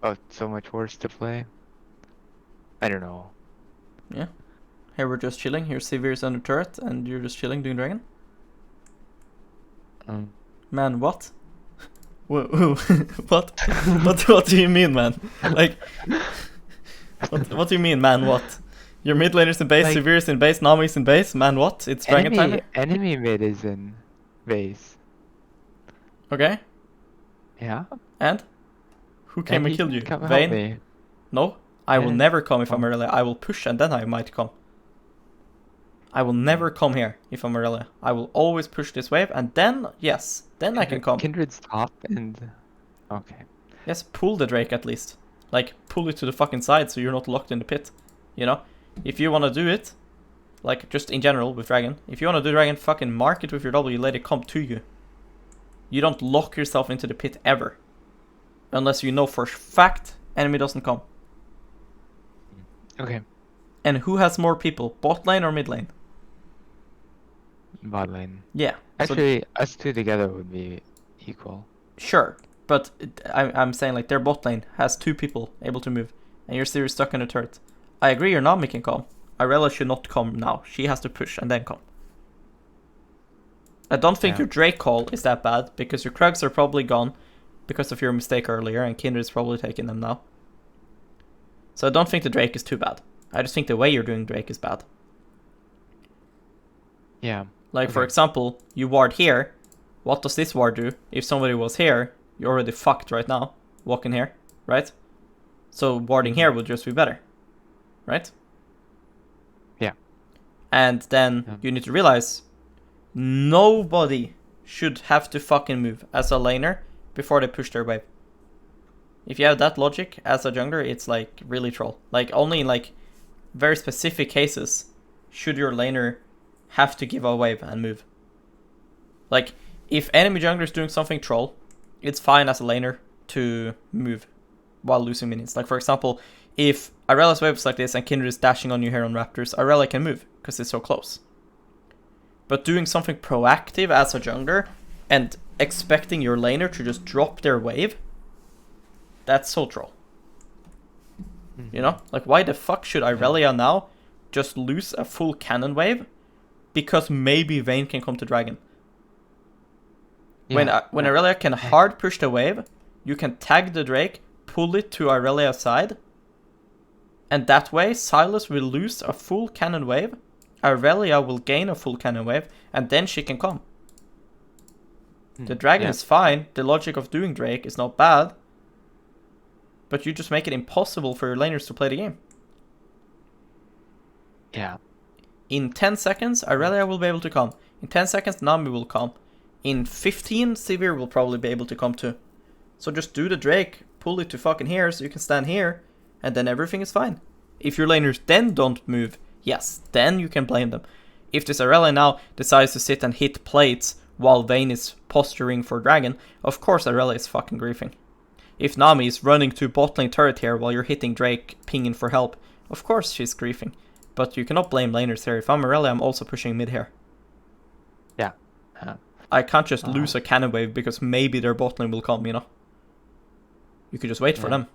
felt so much worse to play. I don't know. Yeah. Here we're just chilling. Here's Severe's under turret, and you're just chilling doing dragon. Man, what? What? What do you mean, man? Like, what do you mean, man? What? Your mid laner's in base, Like, Severe's in base, Nami's in base. Man, what? It's dragon timer. Enemy mid is in base. Okay. Yeah. And who came and he killed can you? come help Vayne? me. No, I will Yeah. never come if I'm Oh. Aurelia. I will push and then I might come. I will never come here if I'm Aurelia. I will always push this wave and then, yes, then I can come. Kindred's top and okay. Yes, pull the Drake at least. Like, pull it to the fucking side so you're not locked in the pit. You know? If you want to do it, like just in general with Dragon, if you want to do Dragon, fucking mark it with your W, let it come to you. You don't lock yourself into the pit ever. Unless you know for a fact enemy doesn't come. Okay. And who has more people, bot lane or mid lane? Bot lane. Yeah. Actually, us two together would be equal. Sure, but I'm saying like their bot lane has 2 people able to move, and you're still stuck in a turret. I agree your Nami can come. Irelia should not come now. She has to push and then come. I don't think your Drake call is that bad, because your Krugs are probably gone because of your mistake earlier, and Kindred's probably taking them now. So I don't think the Drake is too bad. I just think the way you're doing Drake is bad. Yeah. Like, for example, you ward here. What does this ward do? If somebody was here, you're already fucked right now. Walking here, right? So warding here would just be better. Right? Yeah. And then you need to realize nobody should have to fucking move as a laner before they push their wave. If you have that logic as a jungler, it's like really troll. Like only in like very specific cases should your laner have to give a wave and move. Like if enemy jungler is doing something troll, it's fine as a laner to move while losing minions. Like for example, if Irelia's wave is like this and Kindred is dashing on you here on Raptors, Irelia can move because it's so close. But doing something proactive as a jungler and expecting your laner to just drop their wave, that's so troll. You know? Like why the fuck should Irelia now just lose a full cannon wave because maybe Vayne can come to Dragon? Yeah. When Irelia can hard push the wave, you can tag the Drake, pull it to Irelia's side, and that way Sylas will lose a full cannon wave, Irelia will gain a full cannon wave, and then she can come. The Dragon is fine, the logic of doing Drake is not bad, but you just make it impossible for your laners to play the game. Yeah. In 10 seconds, Irelia will be able to come. In 10 seconds, Nami will come. In 15, Sivir will probably be able to come too. So just do the Drake, pull it to fucking here so you can stand here, and then everything is fine. If your laners then don't move, yes, then you can blame them. If this Irelia now decides to sit and hit plates while Vayne is posturing for Dragon, of course Irelia is fucking griefing. If Nami is running to bot lane turret here while you're hitting Drake, pinging for help, of course she's griefing. But you cannot blame laners here. If I'm Irelia, I'm also pushing mid here. Yeah. I can't just lose a cannon wave because maybe their bot lane will come, you know? You could just wait for them.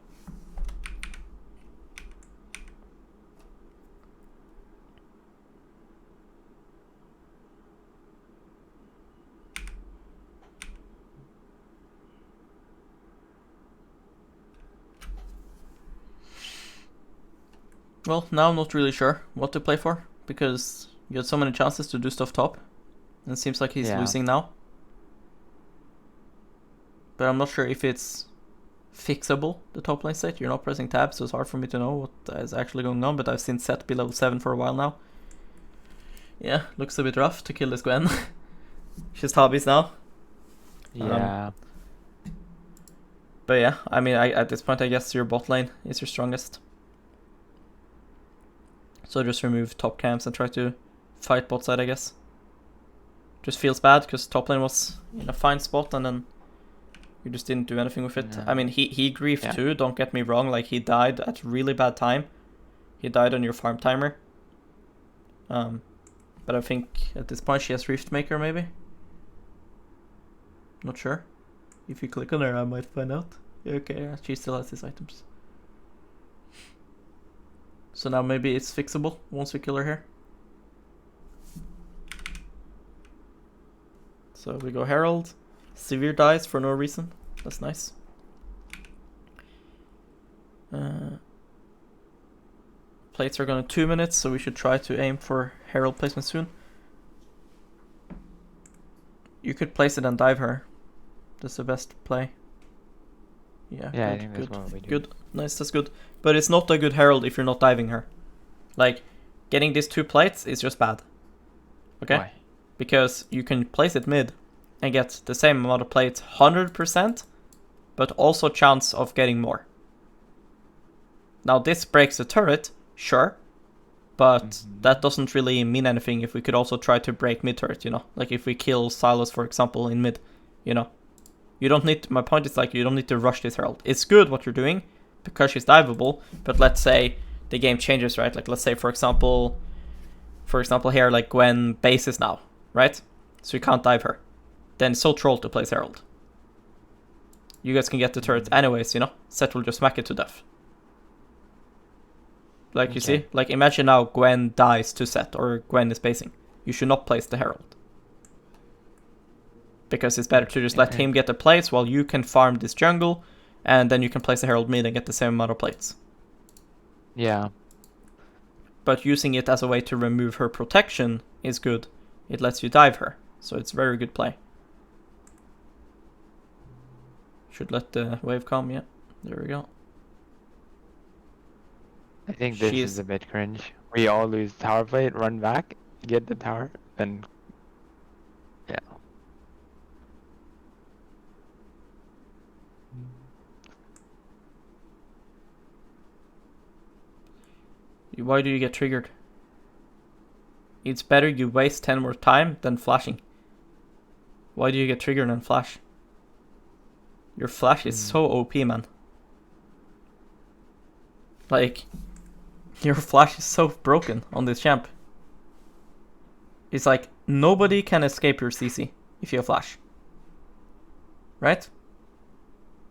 Well, now I'm not really sure what to play for, because you had so many chances to do stuff top, and it seems like he's losing now. But I'm not sure if it's fixable, the top lane state. You're not pressing tab, so it's hard for me to know what is actually going on, but I've seen Sett be level 7 for a while now. Yeah, looks a bit rough to kill this Gwen. She's hobbies now. Yeah. But yeah, I mean, at this point I guess your bot lane is your strongest. So just remove top camps and try to fight bot side, I guess. Just feels bad because top lane was in a fine spot and then you just didn't do anything with it. Yeah. I mean, he griefed too, don't get me wrong. Like, he died at a really bad time. He died on your farm timer. But I think at this point she has Riftmaker, maybe? Not sure. If you click on her, I might find out. Okay, she still has these items. So now maybe it's fixable once we kill her here. So we go Herald. Sivir dies for no reason. That's nice. Plates are gonna 2 minutes, so we should try to aim for Herald placement soon. You could place it and dive her. That's the best play. Yeah, I think that's what we do. Good. Nice, that's good. But it's not a good Herald if you're not diving her. Like, getting these 2 plates is just bad. Okay? Why? Because you can place it mid and get the same amount of plates 100%, but also chance of getting more. Now this breaks the turret, sure, But that doesn't really mean anything if we could also try to break mid turret, you know? Like if we kill Silas, for example, in mid, you know? You don't need, my point is like, you don't need to rush this Herald. It's good what you're doing, because she's diveable, but let's say the game changes, right? Like let's say, for example here, like Gwen bases now, right? So you can't dive her. Then it's so troll to place Herald. You guys can get the turret anyways, you know? Set will just smack it to death. Like, you see? Like, imagine now Gwen dies to Set, or Gwen is basing. You should not place the Herald. Because it's better to just let him get the plates while you can farm this jungle, and then you can place the Herald mid and get the same amount of plates. Yeah. But using it as a way to remove her protection is good. It lets you dive her, so it's very good play. Should let the wave come, yeah. There we go. I think this is a bit cringe. We all lose tower plate, run back, get the tower, and yeah. Why do you get triggered? It's better you waste 10 more time than flashing. Why do you get triggered and flash? Your flash is so OP, man. Like, your flash is so broken on this champ. It's like, nobody can escape your CC if you have flash. Right?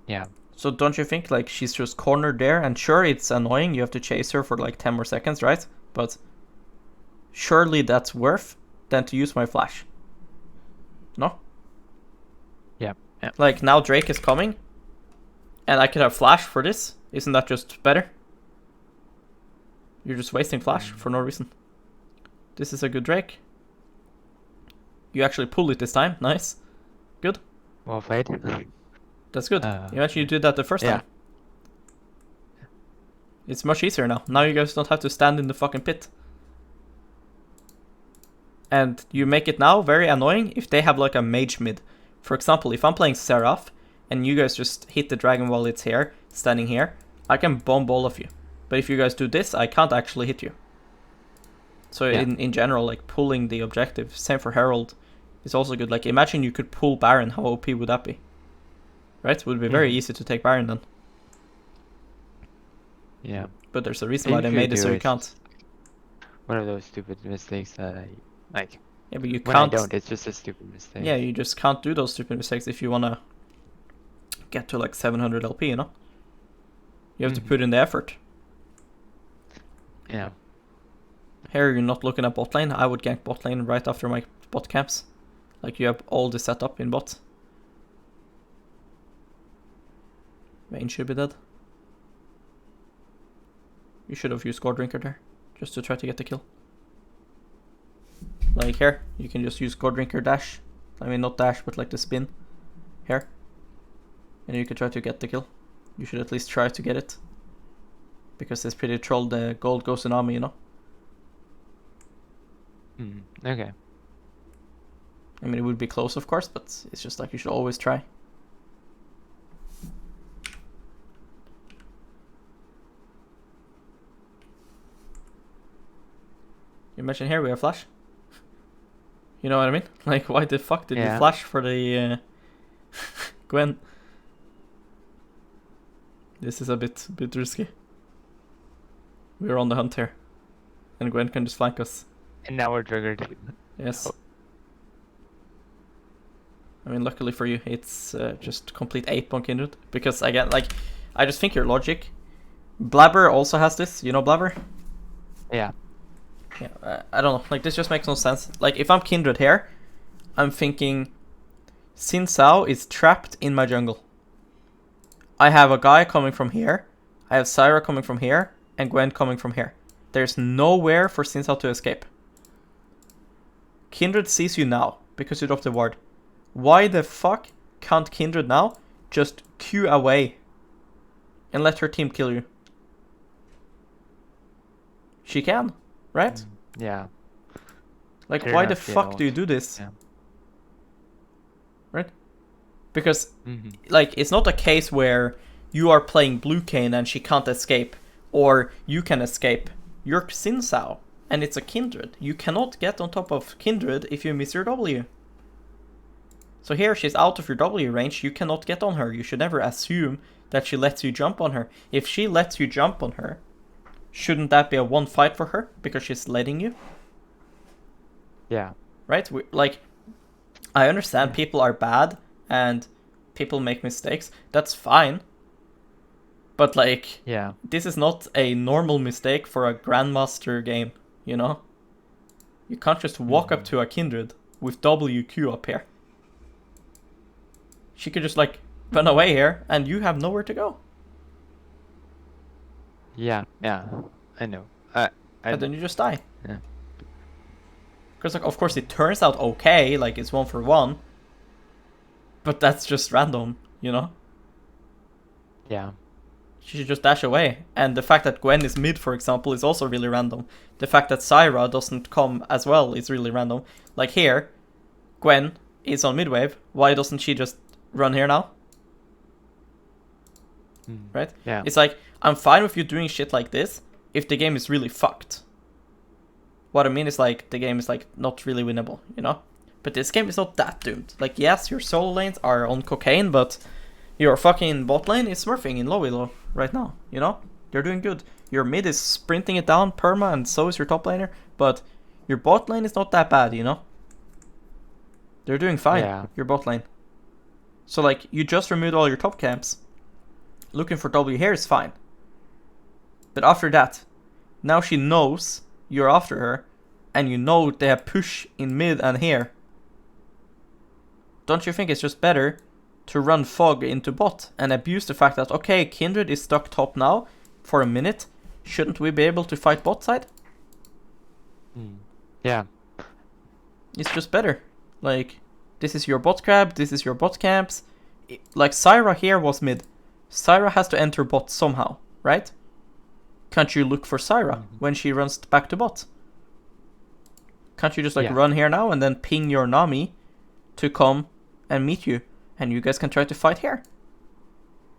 Yeah. So don't you think, like, she's just cornered there, and sure, it's annoying, you have to chase her for like 10 more seconds, right? But surely that's worth than to use my flash. No? Yeah. Yeah. Like, now Drake is coming, and I could have flash for this. Isn't that just better? You're just wasting flash for no reason. This is a good Drake. You actually pull it this time. Nice. Good. Well played. That's good. Imagine you did that the first time. It's much easier now. Now you guys don't have to stand in the fucking pit. And you make it now very annoying if they have like a mage mid. For example, if I'm playing Seraph and you guys just hit the dragon while it's here, standing here, I can bomb all of you. But if you guys do this, I can't actually hit you. So in general, like pulling the objective, same for Herald, is also good. Like imagine you could pull Baron, how OP would that be? Right? It would be very easy to take Baron then. Yeah. But there's a reason why they made it so you can't. One of those stupid mistakes that I like. Yeah, but you when can't. I don't, it's just a stupid mistake. Yeah, you just can't do those stupid mistakes if you wanna get to like 700 LP, you know? You have to put in the effort. Yeah. Here you're not looking at bot lane. I would gank bot lane right after my bot camps. Like you have all the setup in bot. Vayne should be dead. You should have used Gore Drinker there, just to try to get the kill. Like here, you can just use Gore Drinker dash. I mean not dash, but like the spin. Here. And you can try to get the kill. You should at least try to get it. Because it's pretty troll, the gold goes in army, you know? Okay. I mean, it would be close, of course, but it's just like you should always try. You mentioned here we have flash. You know what I mean? Like, why the fuck did you flash for the Gwen? This is a bit risky. We're on the hunt here, and Gwen can just flank us. And now we're triggered. Yes. I mean, luckily for you, it's just complete 8 on Kindred. Because again, like, I just think your logic. Blabber also has this. You know Blabber? Yeah. Yeah. I don't know. Like, this just makes no sense. Like, if I'm Kindred here, I'm thinking, Xin Zhao is trapped in my jungle. I have a guy coming from here. I have Syra coming from here, and Gwen coming from here. There's nowhere for Xin Zhao to escape. Kindred sees you now because you dropped the ward. Why the fuck can't Kindred now just queue away and let her team kill you? She can, right? Yeah. Like, why the fuck do you do this? Yeah. Right? Because, like, it's not a case where you are playing Blue Cane and she can't escape, or you can escape. You're Xin Zhao. and it's a Kindred. You cannot get on top of Kindred if you miss your W. So here she's out of your W range, you cannot get on her. You should never assume that she lets you jump on her. If she lets you jump on her, shouldn't that be a one fight for her because she's letting you? Yeah. Right? I understand people are bad and people make mistakes. That's fine. But Yeah. this is not a normal mistake for a Grandmaster game, you know? You can't just walk up to a Kindred with WQ up here. She could just run away here and you have nowhere to go. Yeah. I know. And then you just die. Yeah. Because of course it turns out okay, it's 1-for-1. But that's just random, you know? Yeah. She should just dash away. And the fact that Gwen is mid, for example, is also really random. The fact that Syra doesn't come as well is really random. Here, Gwen is on mid wave. Why doesn't she just run here now? Right? Yeah. It's I'm fine with you doing shit like this if the game is really fucked. What I mean is the game is not really winnable, you know? But this game is not that doomed. Yes, your solo lanes are on cocaine, but your fucking bot lane is smurfing in low elo right now, you know? You're doing good. Your mid is sprinting it down perma, and so is your top laner, but your bot lane is not that bad, you know? They're doing fine, your bot lane. So you just removed all your top camps. Looking for W here is fine. But after that, now she knows you're after her, and you know they have push in mid and here. Don't you think it's just better to run Fog into bot and abuse the fact that, okay, Kindred is stuck top now for a minute, shouldn't we be able to fight bot side? Yeah. It's just better. This is your bot crab, this is your bot camps. Syra here was mid. Syra has to enter bot somehow, right? Can't you look for Syra when she runs back to bot? Can't you just run here now and then ping your Nami to come and meet you, and you guys can try to fight here?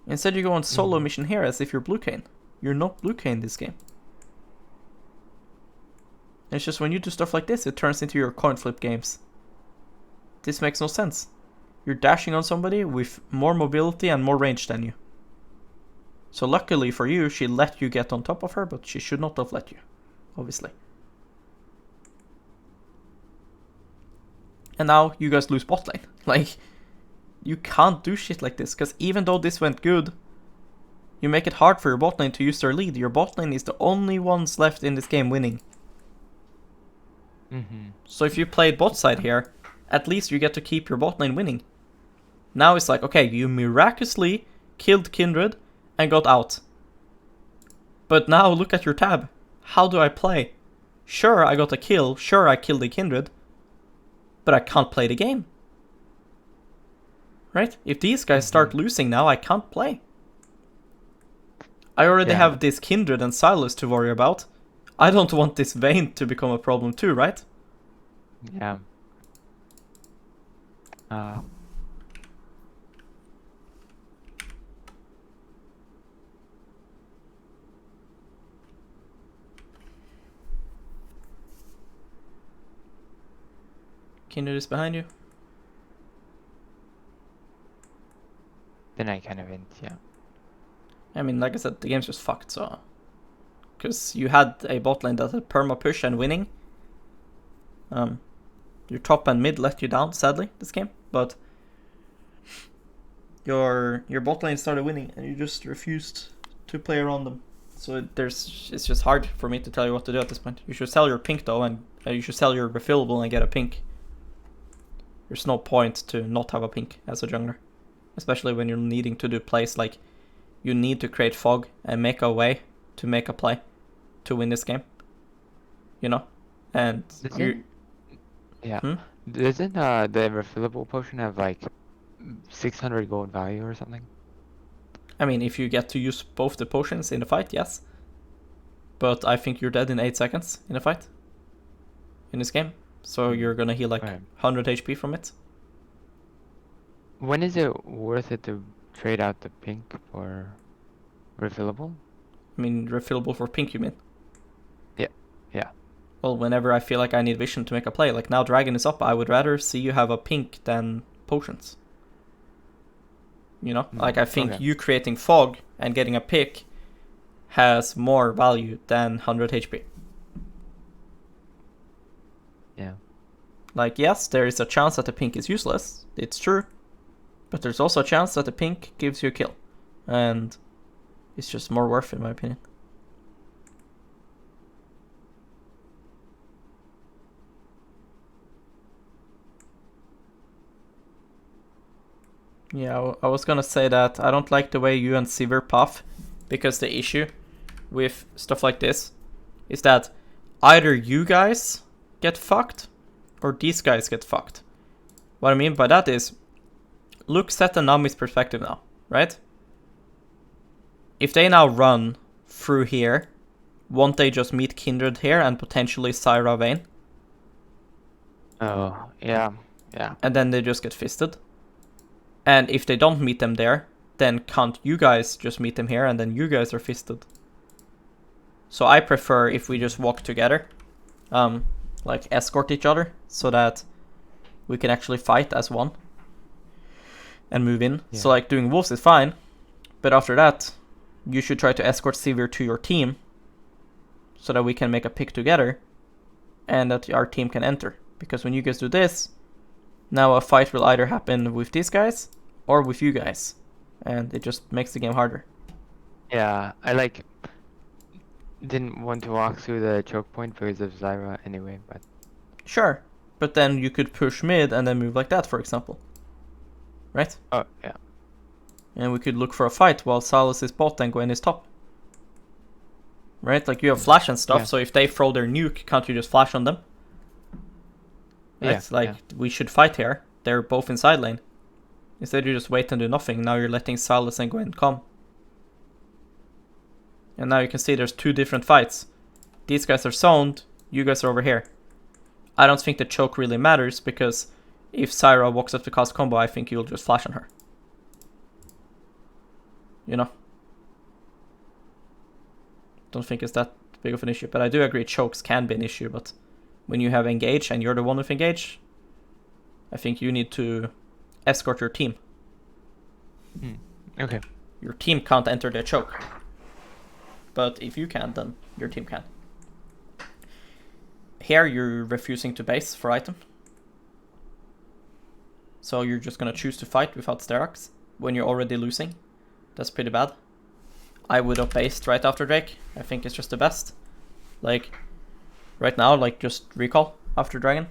Instead you go on solo mission here as if you're Blue Cane. You're not Blue Cane this game. And it's just when you do stuff like this, it turns into your coin flip games. This makes no sense. You're dashing on somebody with more mobility and more range than you. So luckily for you, she let you get on top of her, but she should not have let you, obviously. And now you guys lose bot lane. You can't do shit like this, because even though this went good, you make it hard for your bot lane to use their lead. Your bot lane is the only ones left in this game winning. So if you played bot side here, at least you get to keep your bot lane winning. Now it's okay, you miraculously killed Kindred and got out. But now look at your tab. How do I play? Sure, I got a kill. Sure, I killed the Kindred. But I can't play the game. Right? If these guys start losing now, I can't play. I already have this Kindred and Silas to worry about. I don't want this Vayne to become a problem too, right? Yeah. Kindred is behind you. Then I kind of hint, yeah. I mean, like I said, the game's just fucked, so... Because you had a bot lane that had perma push and winning. Your top and mid let you down, sadly, this game. But your bot lane started winning, and you just refused to play around them. So it's just hard for me to tell you what to do at this point. You should sell your pink though, and you should sell your refillable and get a pink. There's no point to not have a pink as a jungler, especially when you're needing to do plays you need to create fog and make a way to make a play to win this game. You know, and you. Yeah. Doesn't the refillable potion have 600 gold value or something? I mean, if you get to use both the potions in the fight, yes. But I think you're dead in 8 seconds in a fight. In this game. So you're gonna heal 100 HP from it. When is it worth it to trade out the pink for refillable? I mean, refillable for pink, you mean? Yeah. well, whenever I feel like I need vision to make a play. Like now dragon is up, I would rather see you have a pink than potions. You know? Like I think Okay. you creating fog and getting a pick has more value than 100 HP. Yeah. Like, yes, there is a chance that the pink is useless. It's true. But there's also a chance that the pink gives you a kill. And it's just more worth it, in my opinion. Yeah, I was gonna say that I don't like the way you and Sivir puff, because the issue with stuff like this is that either you guys get fucked or these guys get fucked. What I mean by that is, look Set and Nami's perspective now, right? If they now run through here, won't they just meet Kindred here and potentially Syra Vayne? Oh, yeah. Yeah. And then they just get fisted. And if they don't meet them there, then can't you guys just meet them here and then you guys are fisted? So I prefer if we just walk together, like escort each other, so that we can actually fight as one and move in. Yeah. So like doing wolves is fine, but after that, you should try to escort Sivir to your team so that we can make a pick together and that our team can enter. Because when you guys do this, now a fight will either happen with these guys or with you guys, and it just makes the game harder. Yeah, I didn't want to walk through the choke point because of Zyra anyway, but Sure, but then you could push mid and then move like that, for example. Right? oh yeah. And we could look for a fight while Sylas is bot and Gwen is top. Right? Like you have flash and stuff, Yeah. so if they throw their nuke, can't you just flash on them? Yeah, It's like, yeah. we should fight here. They're both in side lane. Instead you just wait and do nothing. Now you're letting Sylas and Gwen come. And now you can see there's two different fights. These guys are zoned, you guys are over here. I don't think the choke really matters, because if Syra walks up to cast combo, I think you'll just flash on her. You know? Don't think it's that big of an issue, but I do agree chokes can be an issue, but when you have engage and you're the one with engage, I think you need to escort your team. Okay. Your team can't enter their choke. But if you can, then your team can. Here you're refusing to base for item. So you're just gonna choose to fight without Sterak's when you're already losing. That's pretty bad. I would have based right after Drake. I think it's just the best. Like, right now, like, just recall after Dragon.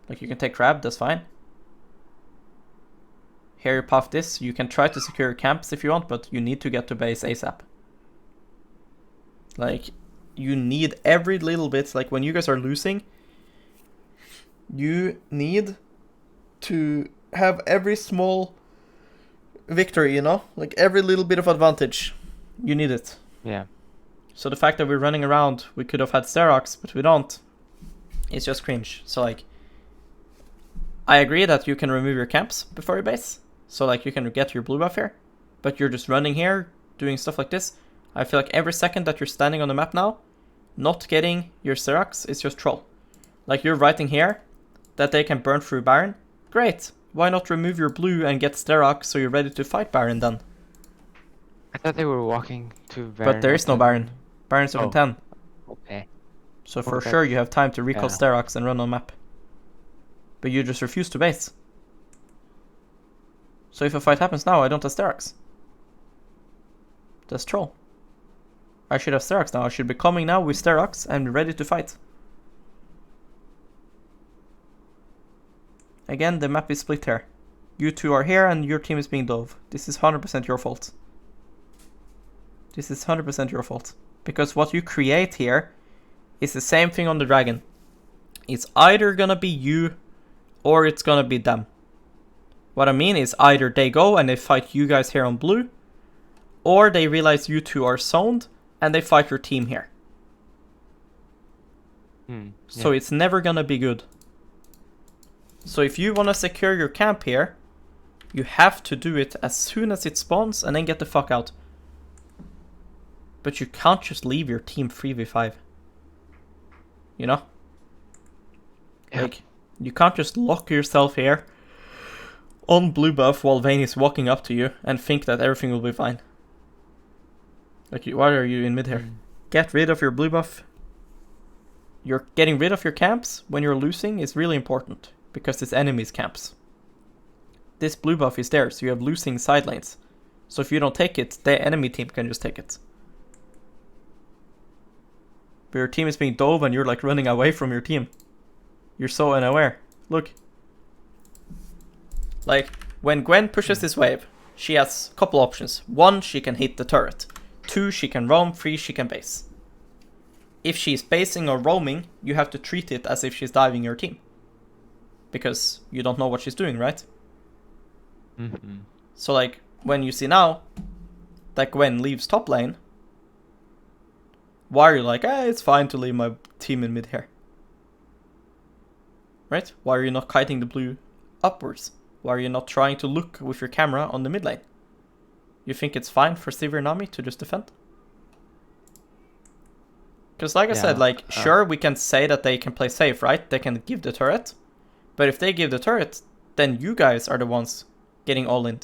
Like, you can take Crab, that's fine. Here you puff this. You can try to secure your camps if you want, but you need to get to base ASAP. Like, you need every little bit. Like, when you guys are losing, you need to have every small victory, you know? Like, every little bit of advantage. You need it. Yeah. So the fact that we're running around, we could have had Sterox, but we don't. It's just cringe. So, like, I agree that you can remove your camps before your base. So, like, you can get your blue buff here. But you're just running here, doing stuff like this. I feel like every second that you're standing on the map now, not getting your Sterox is just troll. Like, you're writing here that they can burn through Baron. Great. Why not remove your blue and get Sterox so you're ready to fight Baron then? I thought they were walking to Baron. But there is no Baron. Baron's 710. Okay. So for Okay. sure you have time to recall Yeah. Sterox and run on map. But you just refuse to base. So if a fight happens now, I don't have Sterox. That's troll. I should have Sterox now. I should be coming now with Sterox and ready to fight. Again, the map is split here. You two are here and your team is being dove. This is 100% your fault. This is 100% your fault. Because what you create here is the same thing on the dragon. It's either gonna be you or it's gonna be them. What I mean is either they go and they fight you guys here on blue, or they realize you two are zoned and they fight your team here. So it's never gonna be good. So if you wanna secure your camp here, you have to do it as soon as it spawns and then get the fuck out. But you can't just leave your team 3v5. You know? Yeah. Like, you can't just lock yourself here on blue buff while Vayne is walking up to you and think that everything will be fine. Like, why are you in mid here? Get rid of your blue buff. You're getting rid of your camps when you're losing is really important, because it's enemies' camps. This blue buff is there, so you have losing side lanes. So if you don't take it, the enemy team can just take it. But your team is being dove and you're like running away from your team. You're so unaware. Look. Like, when Gwen pushes this wave, she has a couple options. 1, she can hit the turret. 2, she can roam. 3, she can base. If she's basing or roaming, you have to treat it as if she's diving your team. Because you don't know what she's doing, right? Mm-hmm. So like, when you see now that Gwen leaves top lane, why are you like, it's fine to leave my team in mid here? Right? Why are you not kiting the blue upwards? Why are you not trying to look with your camera on the mid lane? You think it's fine for Sivir and Nami to just defend? Because like I said, like, sure, we can say that they can play safe, right? They can give the turret. But if they give the turret, then you guys are the ones getting all in.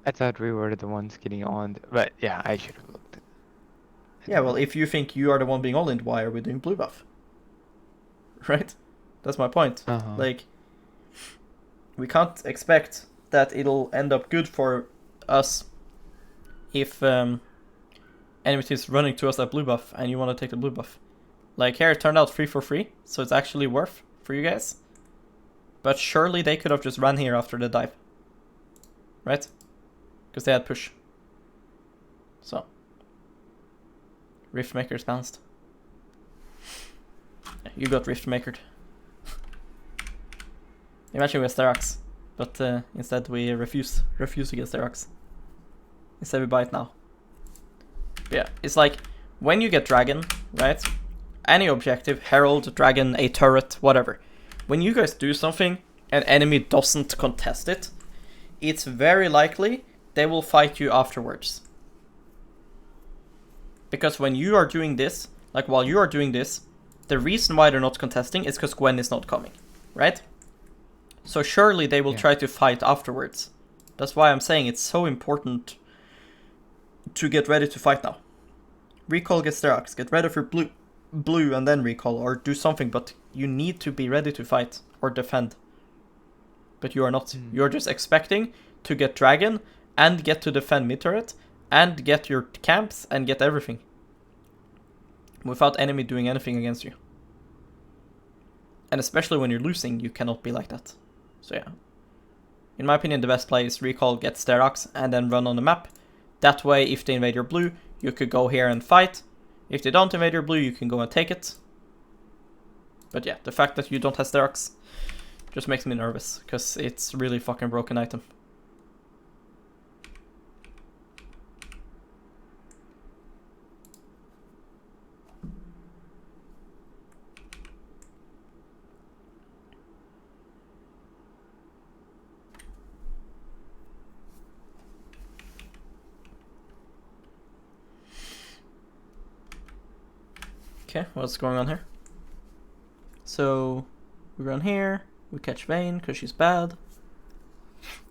I thought we were the ones getting on, but yeah, I should have looked. Yeah, well, if you think you are the one being all in, why are we doing blue buff? Right? That's my point. Like, we can't expect that it'll end up good for us if enemy team's running to us at blue buff and you want to take the blue buff. Like, here it turned out 3 for 3, so it's actually worth for you guys. But surely they could have just run here after the dive. Right? Because they had push. So. Riftmaker's balanced. Yeah, you got Riftmakered. Imagine we have Sterak's, but instead we refuse against Sterak's. Instead we buy it now. But yeah, it's like, when you get Dragon, right? Any objective, Herald, Dragon, a turret, whatever. When you guys do something, and enemy doesn't contest it, it's very likely they will fight you afterwards. Because when you are doing this, like while you are doing this, the reason why they're not contesting is because Gwen is not coming, right? So surely they will try to fight afterwards. That's why I'm saying it's so important to get ready to fight now. Recall gets Sterak's, get ready for blue and then recall, or do something, but you need to be ready to fight or defend. But you are not. You're just expecting to get Dragon and get to defend mid turret and get your camps and get everything without enemy doing anything against you. And especially when you're losing, you cannot be like that. So yeah. In my opinion, the best play is recall, get Sterak's, and then run on the map. That way, if they invade your blue, you could go here and fight. If they don't invade your blue, you can go and take it. But yeah, the fact that you don't have Sterak's just makes me nervous, because it's really fucking broken item. Okay, what's going on here? So, we run here, we catch Vayne because she's bad.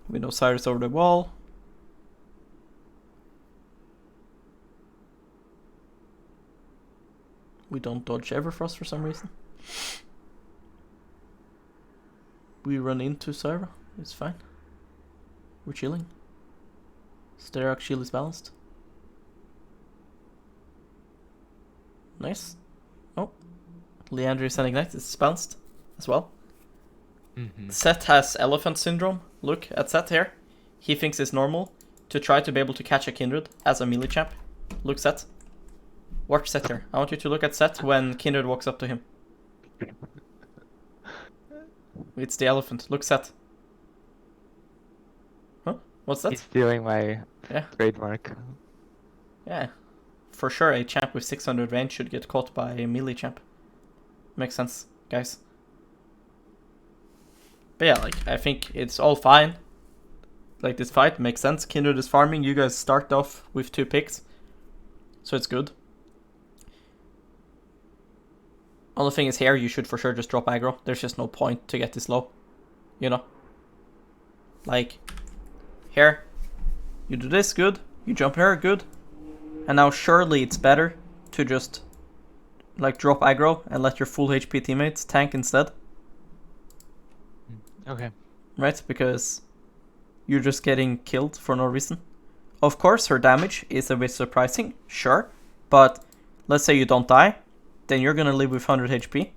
We know Cyrus over the wall. We don't dodge Everfrost for some reason. We run into Syra, it's fine. We're chilling. Sterak shield is balanced. Nice. Oh, Leandris and Ignite is balanced as well. Seth has elephant syndrome. Look at Seth here. He thinks it's normal to try to be able to catch a Kindred as a melee champ. Look, Seth. Watch Seth here. I want you to look at Seth when Kindred walks up to him. It's the elephant. Look, Seth. Huh? What's that? He's stealing my trademark. Yeah. For sure, a champ with 600 range should get caught by a melee champ. Makes sense, guys. But yeah, like, I think it's all fine. Like, this fight makes sense. Kindred is farming. You guys start off with 2 picks. So it's good. Only thing is here, you should for sure just drop aggro. There's just no point to get this low. You know? Like, here, you do this, good. You jump here, good. And now surely it's better to just, like, drop aggro and let your full HP teammates tank instead. Okay. Right? Because you're just getting killed for no reason. Of course, her damage is a bit surprising, sure. But let's say you don't die, then you're gonna live with 100 HP.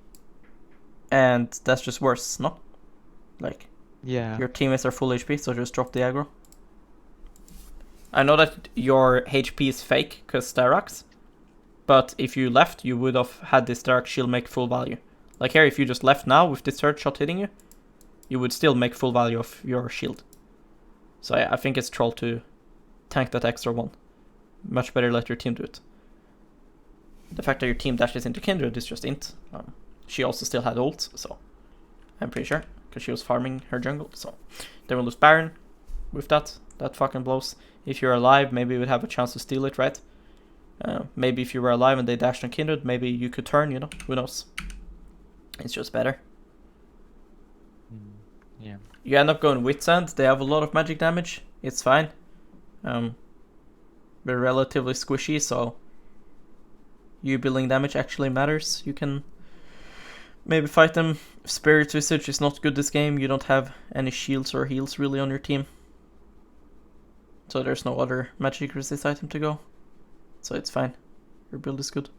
And that's just worse, no? Like, Yeah. your teammates are full HP, so just drop the aggro. I know that your HP is fake, because Sterak's. But if you left, you would have had this Sterak shield make full value. Like here, if you just left now with this third shot hitting you, you would still make full value of your shield. So yeah, I think it's troll to tank that extra one. Much better let your team do it. The fact that your team dashes into Kindred is just int. She also still had ult, so I'm pretty sure, because she was farming her jungle. So then we'll lose Baron with that. That fucking blows. If you're alive, maybe you would have a chance to steal it, right? Maybe if you were alive and they dashed on Kindred, maybe you could turn, you know? Who knows? It's just better. Yeah. You end up going Wit's End. They have a lot of magic damage. It's fine. They're relatively squishy, so you building damage actually matters. You can maybe fight them. Spirit Visage is not good this game. You don't have any shields or heals really on your team. So there's no other magic resist item to go. So it's fine. Your build is good.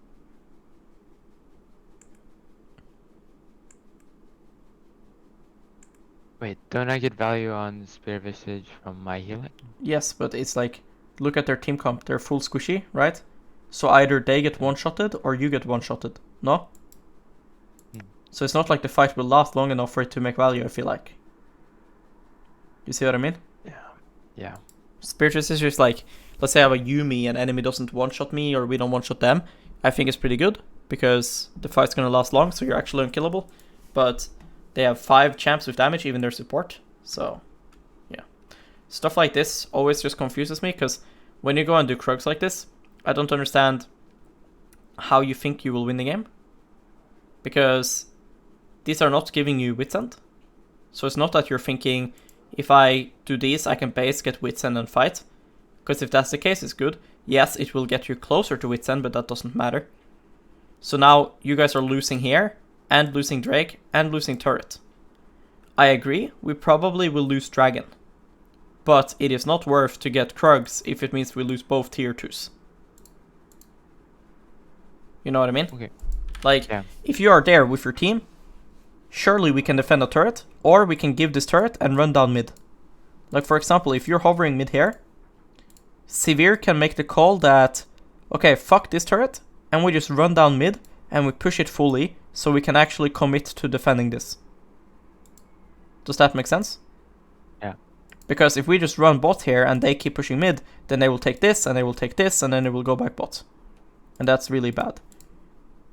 Wait, don't I get value on Spirit Visage from my healing? Yes, but it's like, look at their team comp. They're full squishy, right? So either they get one-shotted or you get one-shotted. No? So it's not like the fight will last long enough for it to make value, I feel like. You see what I mean? Yeah. Yeah. Spirit Resist is like, let's say I have a Yuumi and enemy doesn't one-shot me or we don't one-shot them. I think it's pretty good because the fight's gonna last long, so you're actually unkillable. But they have 5 champs with damage, even their support. So, yeah. Stuff like this always just confuses me because when you go and do Krugs like this, I don't understand how you think you will win the game. Because these are not giving you Wit's End. So it's not that you're thinking, if I do these, I can base, get Wit's End and fight. Because if that's the case, it's good. Yes, it will get you closer to Wit's End, but that doesn't matter. So now you guys are losing here, and losing Drake, and losing Turret. I agree, we probably will lose Dragon. But it is not worth to get Krugs if it means we lose both tier 2s. You know what I mean? Okay. Like, Yeah. if you are there with your team, surely we can defend a turret, or we can give this turret and run down mid. Like, for example, if you're hovering mid here, Sivir can make the call that, okay, fuck this turret, and we just run down mid, and we push it fully, so we can actually commit to defending this. Does that make sense? Yeah. Because if we just run bot here, and they keep pushing mid, then they will take this, and they will take this, and then they will go back bot. And that's really bad.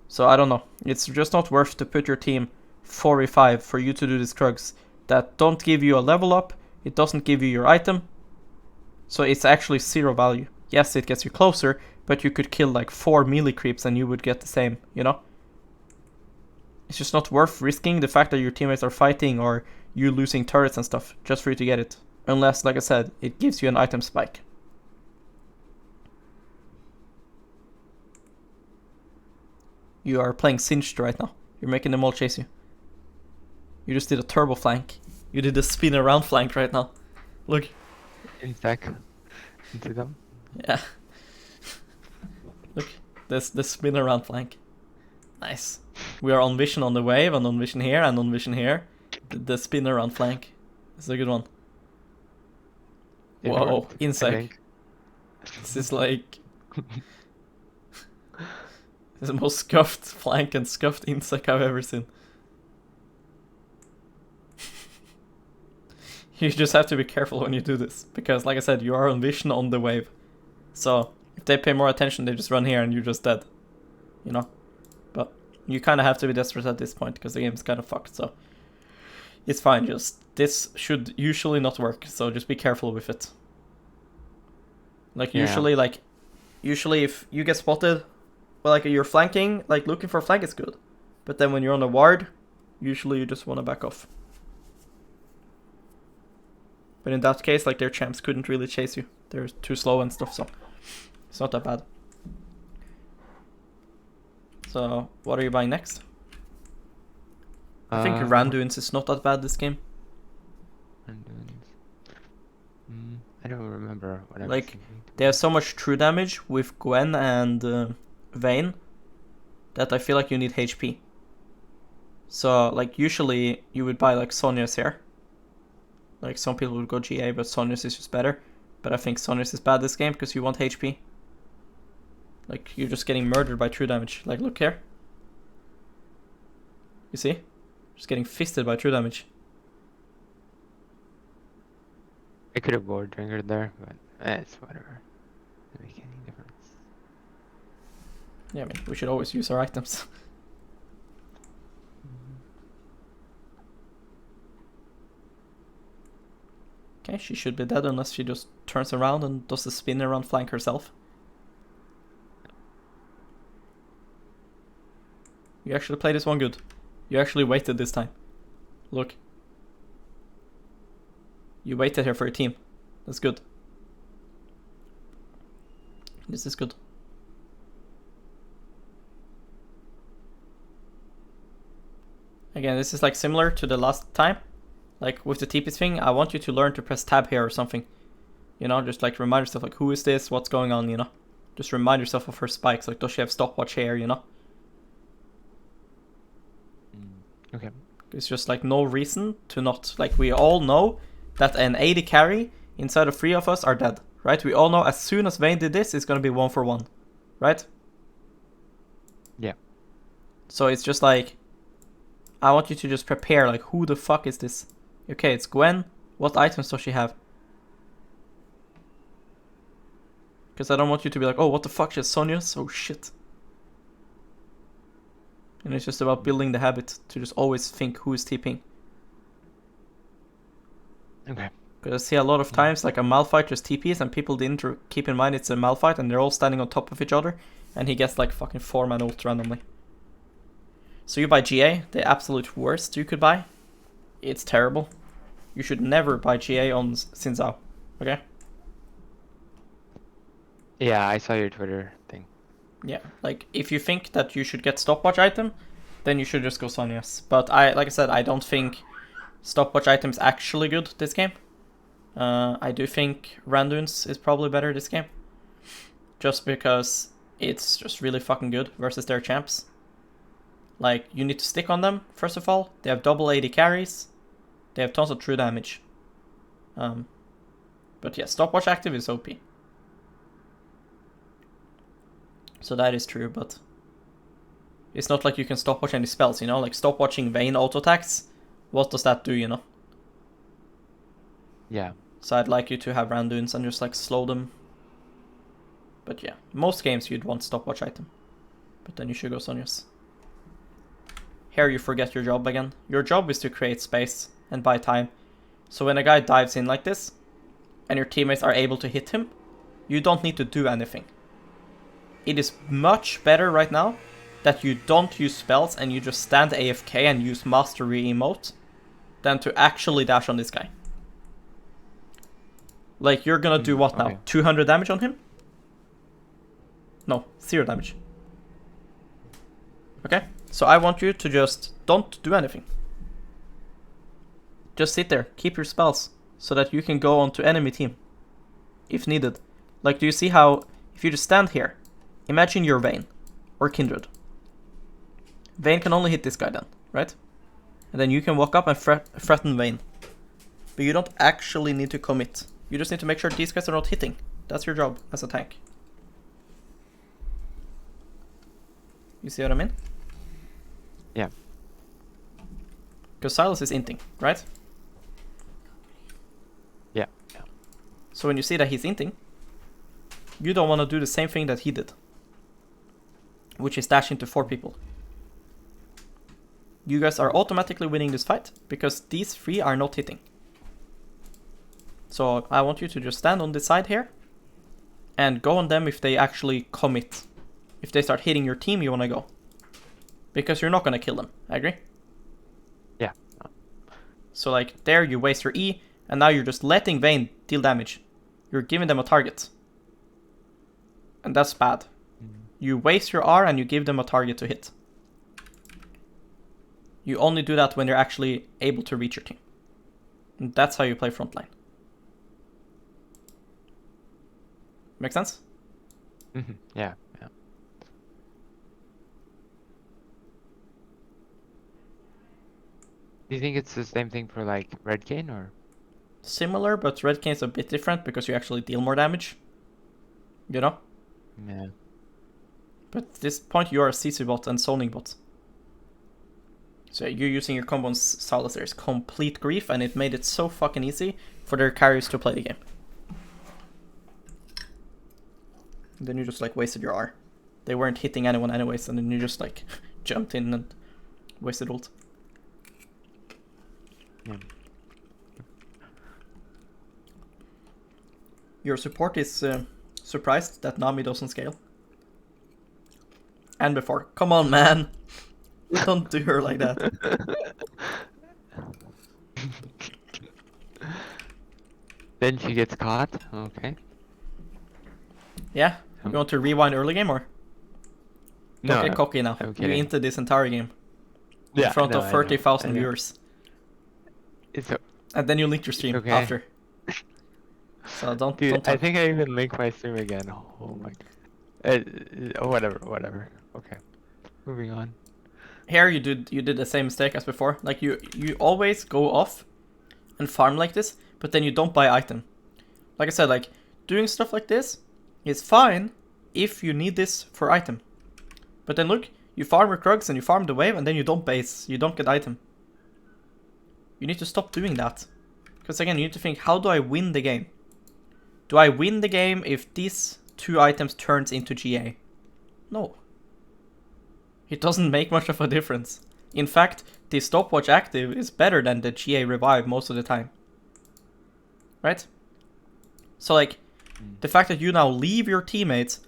So I don't know. It's just not worth to put your team 4v5 for you to do these Krugs that don't give you a level up, it doesn't give you your item, so it's actually 0 value. Yes, it gets you closer, but you could kill like 4 melee creeps and you would get the same, you know? It's just not worth risking the fact that your teammates are fighting or you losing turrets and stuff just for you to get it. Unless, like I said, it gives you an item spike. You are playing Singed right now. You're making them all chase you. You just did a turbo flank. You did a spin around flank right now. Look. Insec into them. Yeah. Look. This the spin around flank. Nice. We are on vision on the wave and on vision here and on vision here. The spin around flank. This is a good one. It Whoa, worked, I insec. think. This is like this is the most scuffed flank and scuffed insec I've ever seen. You just have to be careful when you do this, because like I said, you are on vision on the wave. So if they pay more attention, they just run here and you're just dead. You know? But you kind of have to be desperate at this point, because the game's kind of fucked, so it's fine. Just this should usually not work, so just be careful with it. Like usually if you get spotted, well, like you're flanking, like looking for a flank is good. But then when you're on a ward, usually you just want to back off. But in that case, like, their champs couldn't really chase you. They're too slow and stuff, so it's not that bad. So, what are you buying next? I think Randuin's is not that bad this game. I don't remember what I was Like, thinking. they have so much true damage with Gwen and Vayne that I feel like you need HP. So, like, usually you would buy, like, Sonya's here. Like, some people would go GA, but Sonya's is just better. But I think Sonya's is bad this game because you want HP. Like, you're just getting murdered by true damage. Like, look here. You see? Just getting fisted by true damage. I could have board drinker there, but it's whatever. Doesn't make any difference. Yeah, I mean, we should always use our items. Okay, she should be dead unless she just turns around and does the spin around flank herself. You actually played this one good. You actually waited this time. Look. You waited here for your team. That's good. This is good. Again, this is like similar to the last time. Like with the TP thing, I want you to learn to press tab here or something. You know, just like remind yourself like, who is this? What's going on, you know? Just remind yourself of her spikes. Like, does she have stopwatch here, you know? Okay. It's just like no reason to not, like, we all know that an AD carry inside of 3 of us are dead, right? We all know as soon as Vayne did this, it's gonna be 1 for 1, right? Yeah. So it's just like, I want you to just prepare, like, who the fuck is this? Okay, it's Gwen. What items does she have? Because I don't want you to be like, oh, what the fuck, she has Sonya's? Oh shit. And it's just about building the habit to just always think who is TPing. Okay. Because I see a lot of times like a Malphite just TPs and people didn't keep in mind it's a Malphite and they're all standing on top of each other and he gets like fucking 4-man ult randomly. So you buy GA, the absolute worst you could buy. It's terrible. You should never buy GA on Xin Zhao, okay? Yeah, I saw your Twitter thing. Yeah, like if you think that you should get stopwatch item, then you should just go Sonya's. But like I said, I don't think stopwatch item is actually good this game. I do think Randuin's is probably better this game. Just because it's just really fucking good versus their champs. Like, you need to stick on them, first of all. They have double AD carries. They have tons of true damage. But yeah, stopwatch active is OP. So that is true, but it's not like you can stopwatch any spells, you know? Like, stopwatching Vayne auto-attacks, what does that do, you know? Yeah. So I'd like you to have Randuins and just, like, slow them. But yeah, most games you'd want stopwatch item. But then you should go Sonya's. Here you forget your job again. Your job is to create space and buy time. So when a guy dives in like this, and your teammates are able to hit him, you don't need to do anything. It is much better right now that you don't use spells and you just stand AFK and use mastery emote than to actually dash on this guy. Like, you're gonna do what now? 200 damage on him? No, 0 damage. Okay? So I want you to just don't do anything. Just sit there, keep your spells, so that you can go onto enemy team, if needed. Like, do you see how, if you just stand here, imagine you're Vayne, or Kindred. Vayne can only hit this guy then, right? And then you can walk up and threaten Vayne. But you don't actually need to commit. You just need to make sure these guys are not hitting. That's your job as a tank. You see what I mean? Yeah. Because Sylas is inting, right? Yeah. So when you see that he's inting, you don't want to do the same thing that he did, which is dash into 4 people. You guys are automatically winning this fight because these 3 are not hitting. So I want you to just stand on this side here and go on them if they actually commit. If they start hitting your team, you want to go. because you're not gonna kill them. I agree. Yeah. So like there you waste your E, and now you're just letting Vayne deal damage. You're giving them a target. And that's bad. You waste your R and you give them a target to hit. You only do that when you're actually able to reach your team. And that's how you play frontline. Make sense? Yeah, yeah. Do you think it's the same thing for like Red Cane or? Similar, but Red Kane's a bit different because you actually deal more damage. You know? Yeah. But at this point you are a CC bot and zoning bot. So you using your combo on Sylas there is complete grief, and it made it so fucking easy for their carriers to play the game. And then you just like wasted your R. They weren't hitting anyone anyways, and then you just like jumped in and wasted ult. Yeah. Your support is surprised that Nami doesn't scale. And before. Come on, man! Don't do her like that. Then she gets caught. Okay. Yeah? You want to rewind early game or? Don't get cocky now. I'm You kidding. into this entire game. Yeah, In front I know, of I know, 30,000 I know. viewers. It's And then you link your stream okay. after. So don't Dude, don't I talk. think I even linked my stream again. Oh my. Whatever. Okay. Moving on. Here you did the same mistake as before. Like you always go off and farm like this, but then you don't buy item. Like I said, like doing stuff like this is fine if you need this for item. But then look, you farm your Krugs and you farm the wave and then you don't base, you don't get item. You need to stop doing that. Because again, you need to think, how do I win the game? Do I win the game if these 2 items turns into GA? No. It doesn't make much of a difference. In fact, the stopwatch active is better than the GA revive most of the time. Right? So like, the fact that you now leave your teammates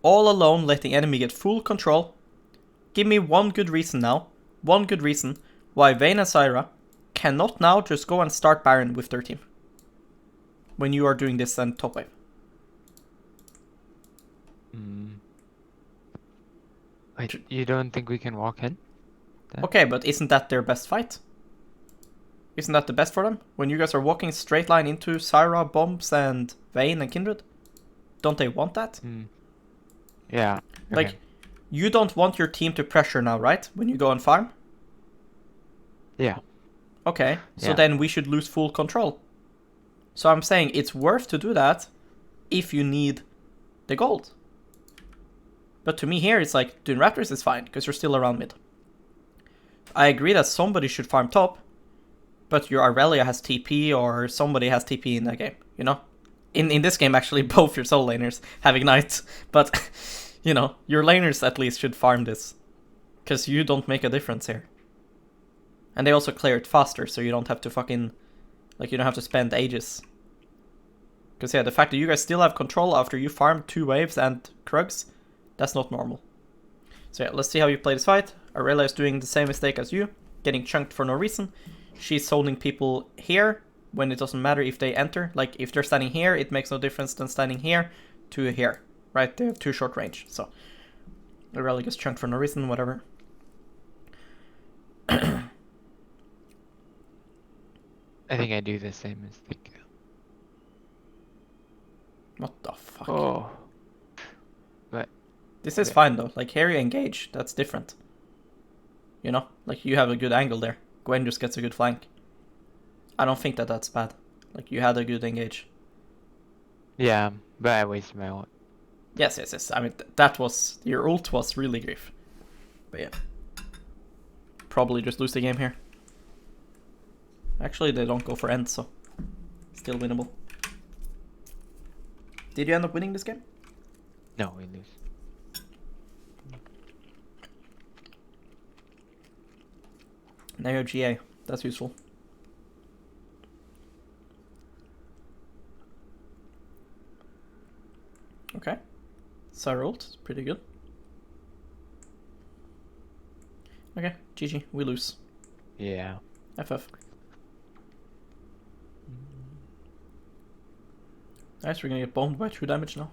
all alone letting enemy get full control, give me one good reason now, one good reason why Vayne and Zyra cannot now just go and start Baron with their team. When you are doing this and top wave. Wait, you don't think we can walk in? Okay, but isn't that their best fight? Isn't that the best for them? When you guys are walking straight line into Zyra, Bombs, and Vayne and Kindred? Don't they want that? Yeah. Like, okay. you don't want your team to pressure now, right? When you go and farm? Yeah. Okay, so Yeah. then we should lose full control. So I'm saying it's worth to do that if you need the gold. But to me here, it's like, doing Raptors is fine, because you're still around mid. I agree that somebody should farm top, but your Aurelia has TP, or somebody has TP in that game, you know? In this game, actually, both your solo laners have Ignite, but, you know, your laners at least should farm this. Because you don't make a difference here. And they also clear it faster, so you don't have to fucking... Like, you don't have to spend ages. Because, yeah, the fact that you guys still have control after you farm 2 waves and Krugs, that's not normal. So, yeah, let's see how you play this fight. Aurelia is doing the same mistake as you, getting chunked for no reason. She's zoning people here, when it doesn't matter if they enter. Like, if they're standing here, it makes no difference than standing here to here. Right? They have 2 short range, so... Aurelia gets chunked for no reason, whatever. I think I do the same mistake. What the fuck? Oh. But This is fine though. Like, here you engage. That's different. You know? Like, you have a good angle there. Gwen just gets a good flank. I don't think that that's bad. Like, you had a good engage. yeah, but I wasted my ult. Yes. I mean, that was... Your ult was really grief. But yeah. Probably just lose the game here. Actually, they don't go for end, so... Still winnable. Did you end up winning this game? No, we lose. Now you're GA. That's useful. Okay. Zyra ult is pretty good. Okay, GG, we lose. Yeah. FF. Nice, we're gonna get bombed by true damage now.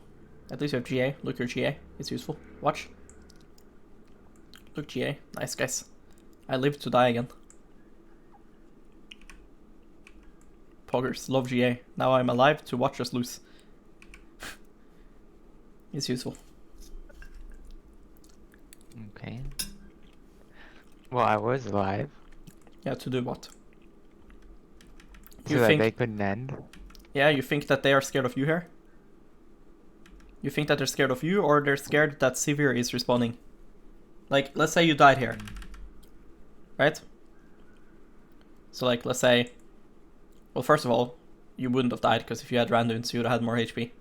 At least you have GA. Look your GA. It's useful. Watch. Look GA. Nice, guys. I live to die again. Poggers, love GA. Now I'm alive to watch us lose. It's useful. Okay. Well, I was alive. Yeah, to do what? So You that think- they couldn't end? Yeah, you think that they are scared of you here? You think that they're scared of you, or they're scared that Sivir is respawning? Like, let's say you died here. Right? So like, let's say... Well, first of all, you wouldn't have died, because if you had Randuins, you would have had more HP.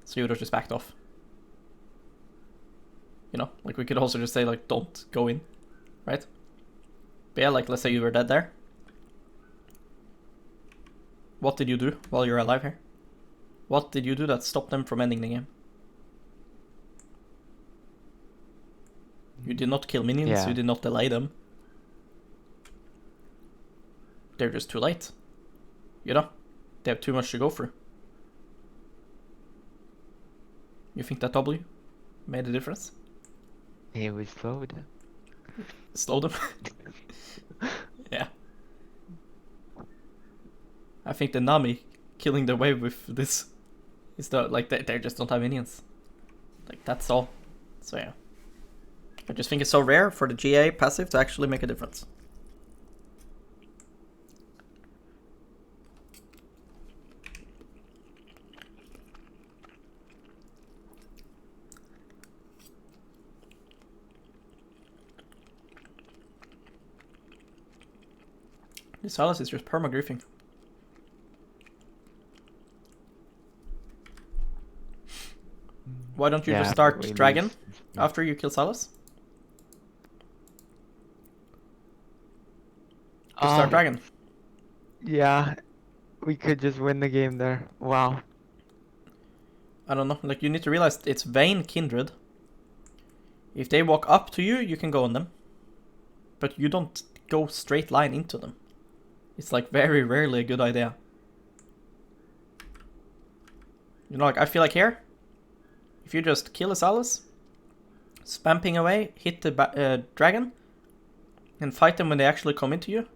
So you would have just backed off. You know? Like, we could also just say, like, don't go in. Right? But yeah, like, let's say you were dead there. What did you do while you're alive here? What did you do that stopped them from ending the game? You did not kill minions, Yeah. you did not delay them. They're just too late. You know? They have too much to go through. You think that W made a difference? It was slowed. Slow them? Yeah. I think the Nami killing the wave with this is the, like, they just don't have minions. Like, that's all. So yeah. I just think it's so rare for the GA passive to actually make a difference. This Alice is just perma-griefing. Why don't you just start we Dragon lose. after you kill Salas? Just start Dragon. Yeah, we could just win the game there. Wow. I don't know. Like, you need to realize it's Vayne Kindred. If they walk up to you, you can go on them. But you don't go straight line into them. It's like very rarely a good idea. You know, like, I feel like here, if you just kill a Salas, spam ping away, hit the dragon, and fight them when they actually come into you,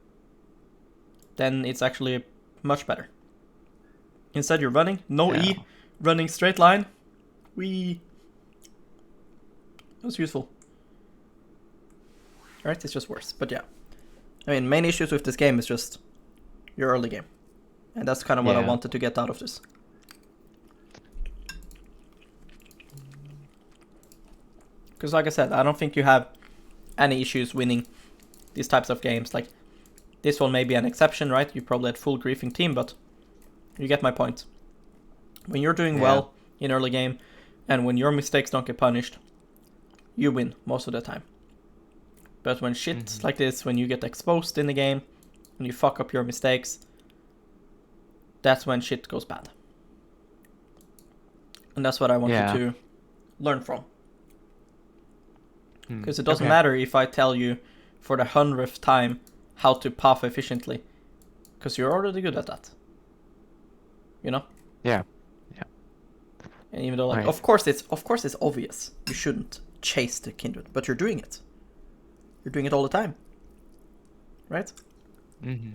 then it's actually much better. Instead, you're running, no Yeah. E, running straight line. Wee. That's useful. Alright, it's just worse, but yeah. I mean, main issues with this game is just your early game. And that's kind of what I Yeah. wanted to get out of this. Because like I said, I don't think you have any issues winning these types of games. Like, this one may be an exception, right? You probably had full griefing team, but you get my point. When you're doing Yeah. well in early game, and when your mistakes don't get punished, you win most of the time. But when shit like this, when you get exposed in the game, when you fuck up your mistakes, that's when shit goes bad. And that's what I want Yeah. you to learn from. Hmm. Because it doesn't Okay. matter if I tell you for the 100th time how to puff efficiently. Because you're already good at that. You know? Yeah. And even though, like, Right. of course it's obvious. You shouldn't chase the kindred, but you're doing it. You're doing it all the time. Right? Mm-hmm.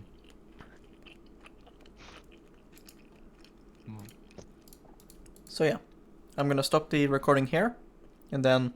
So yeah. I'm gonna stop the recording here. And then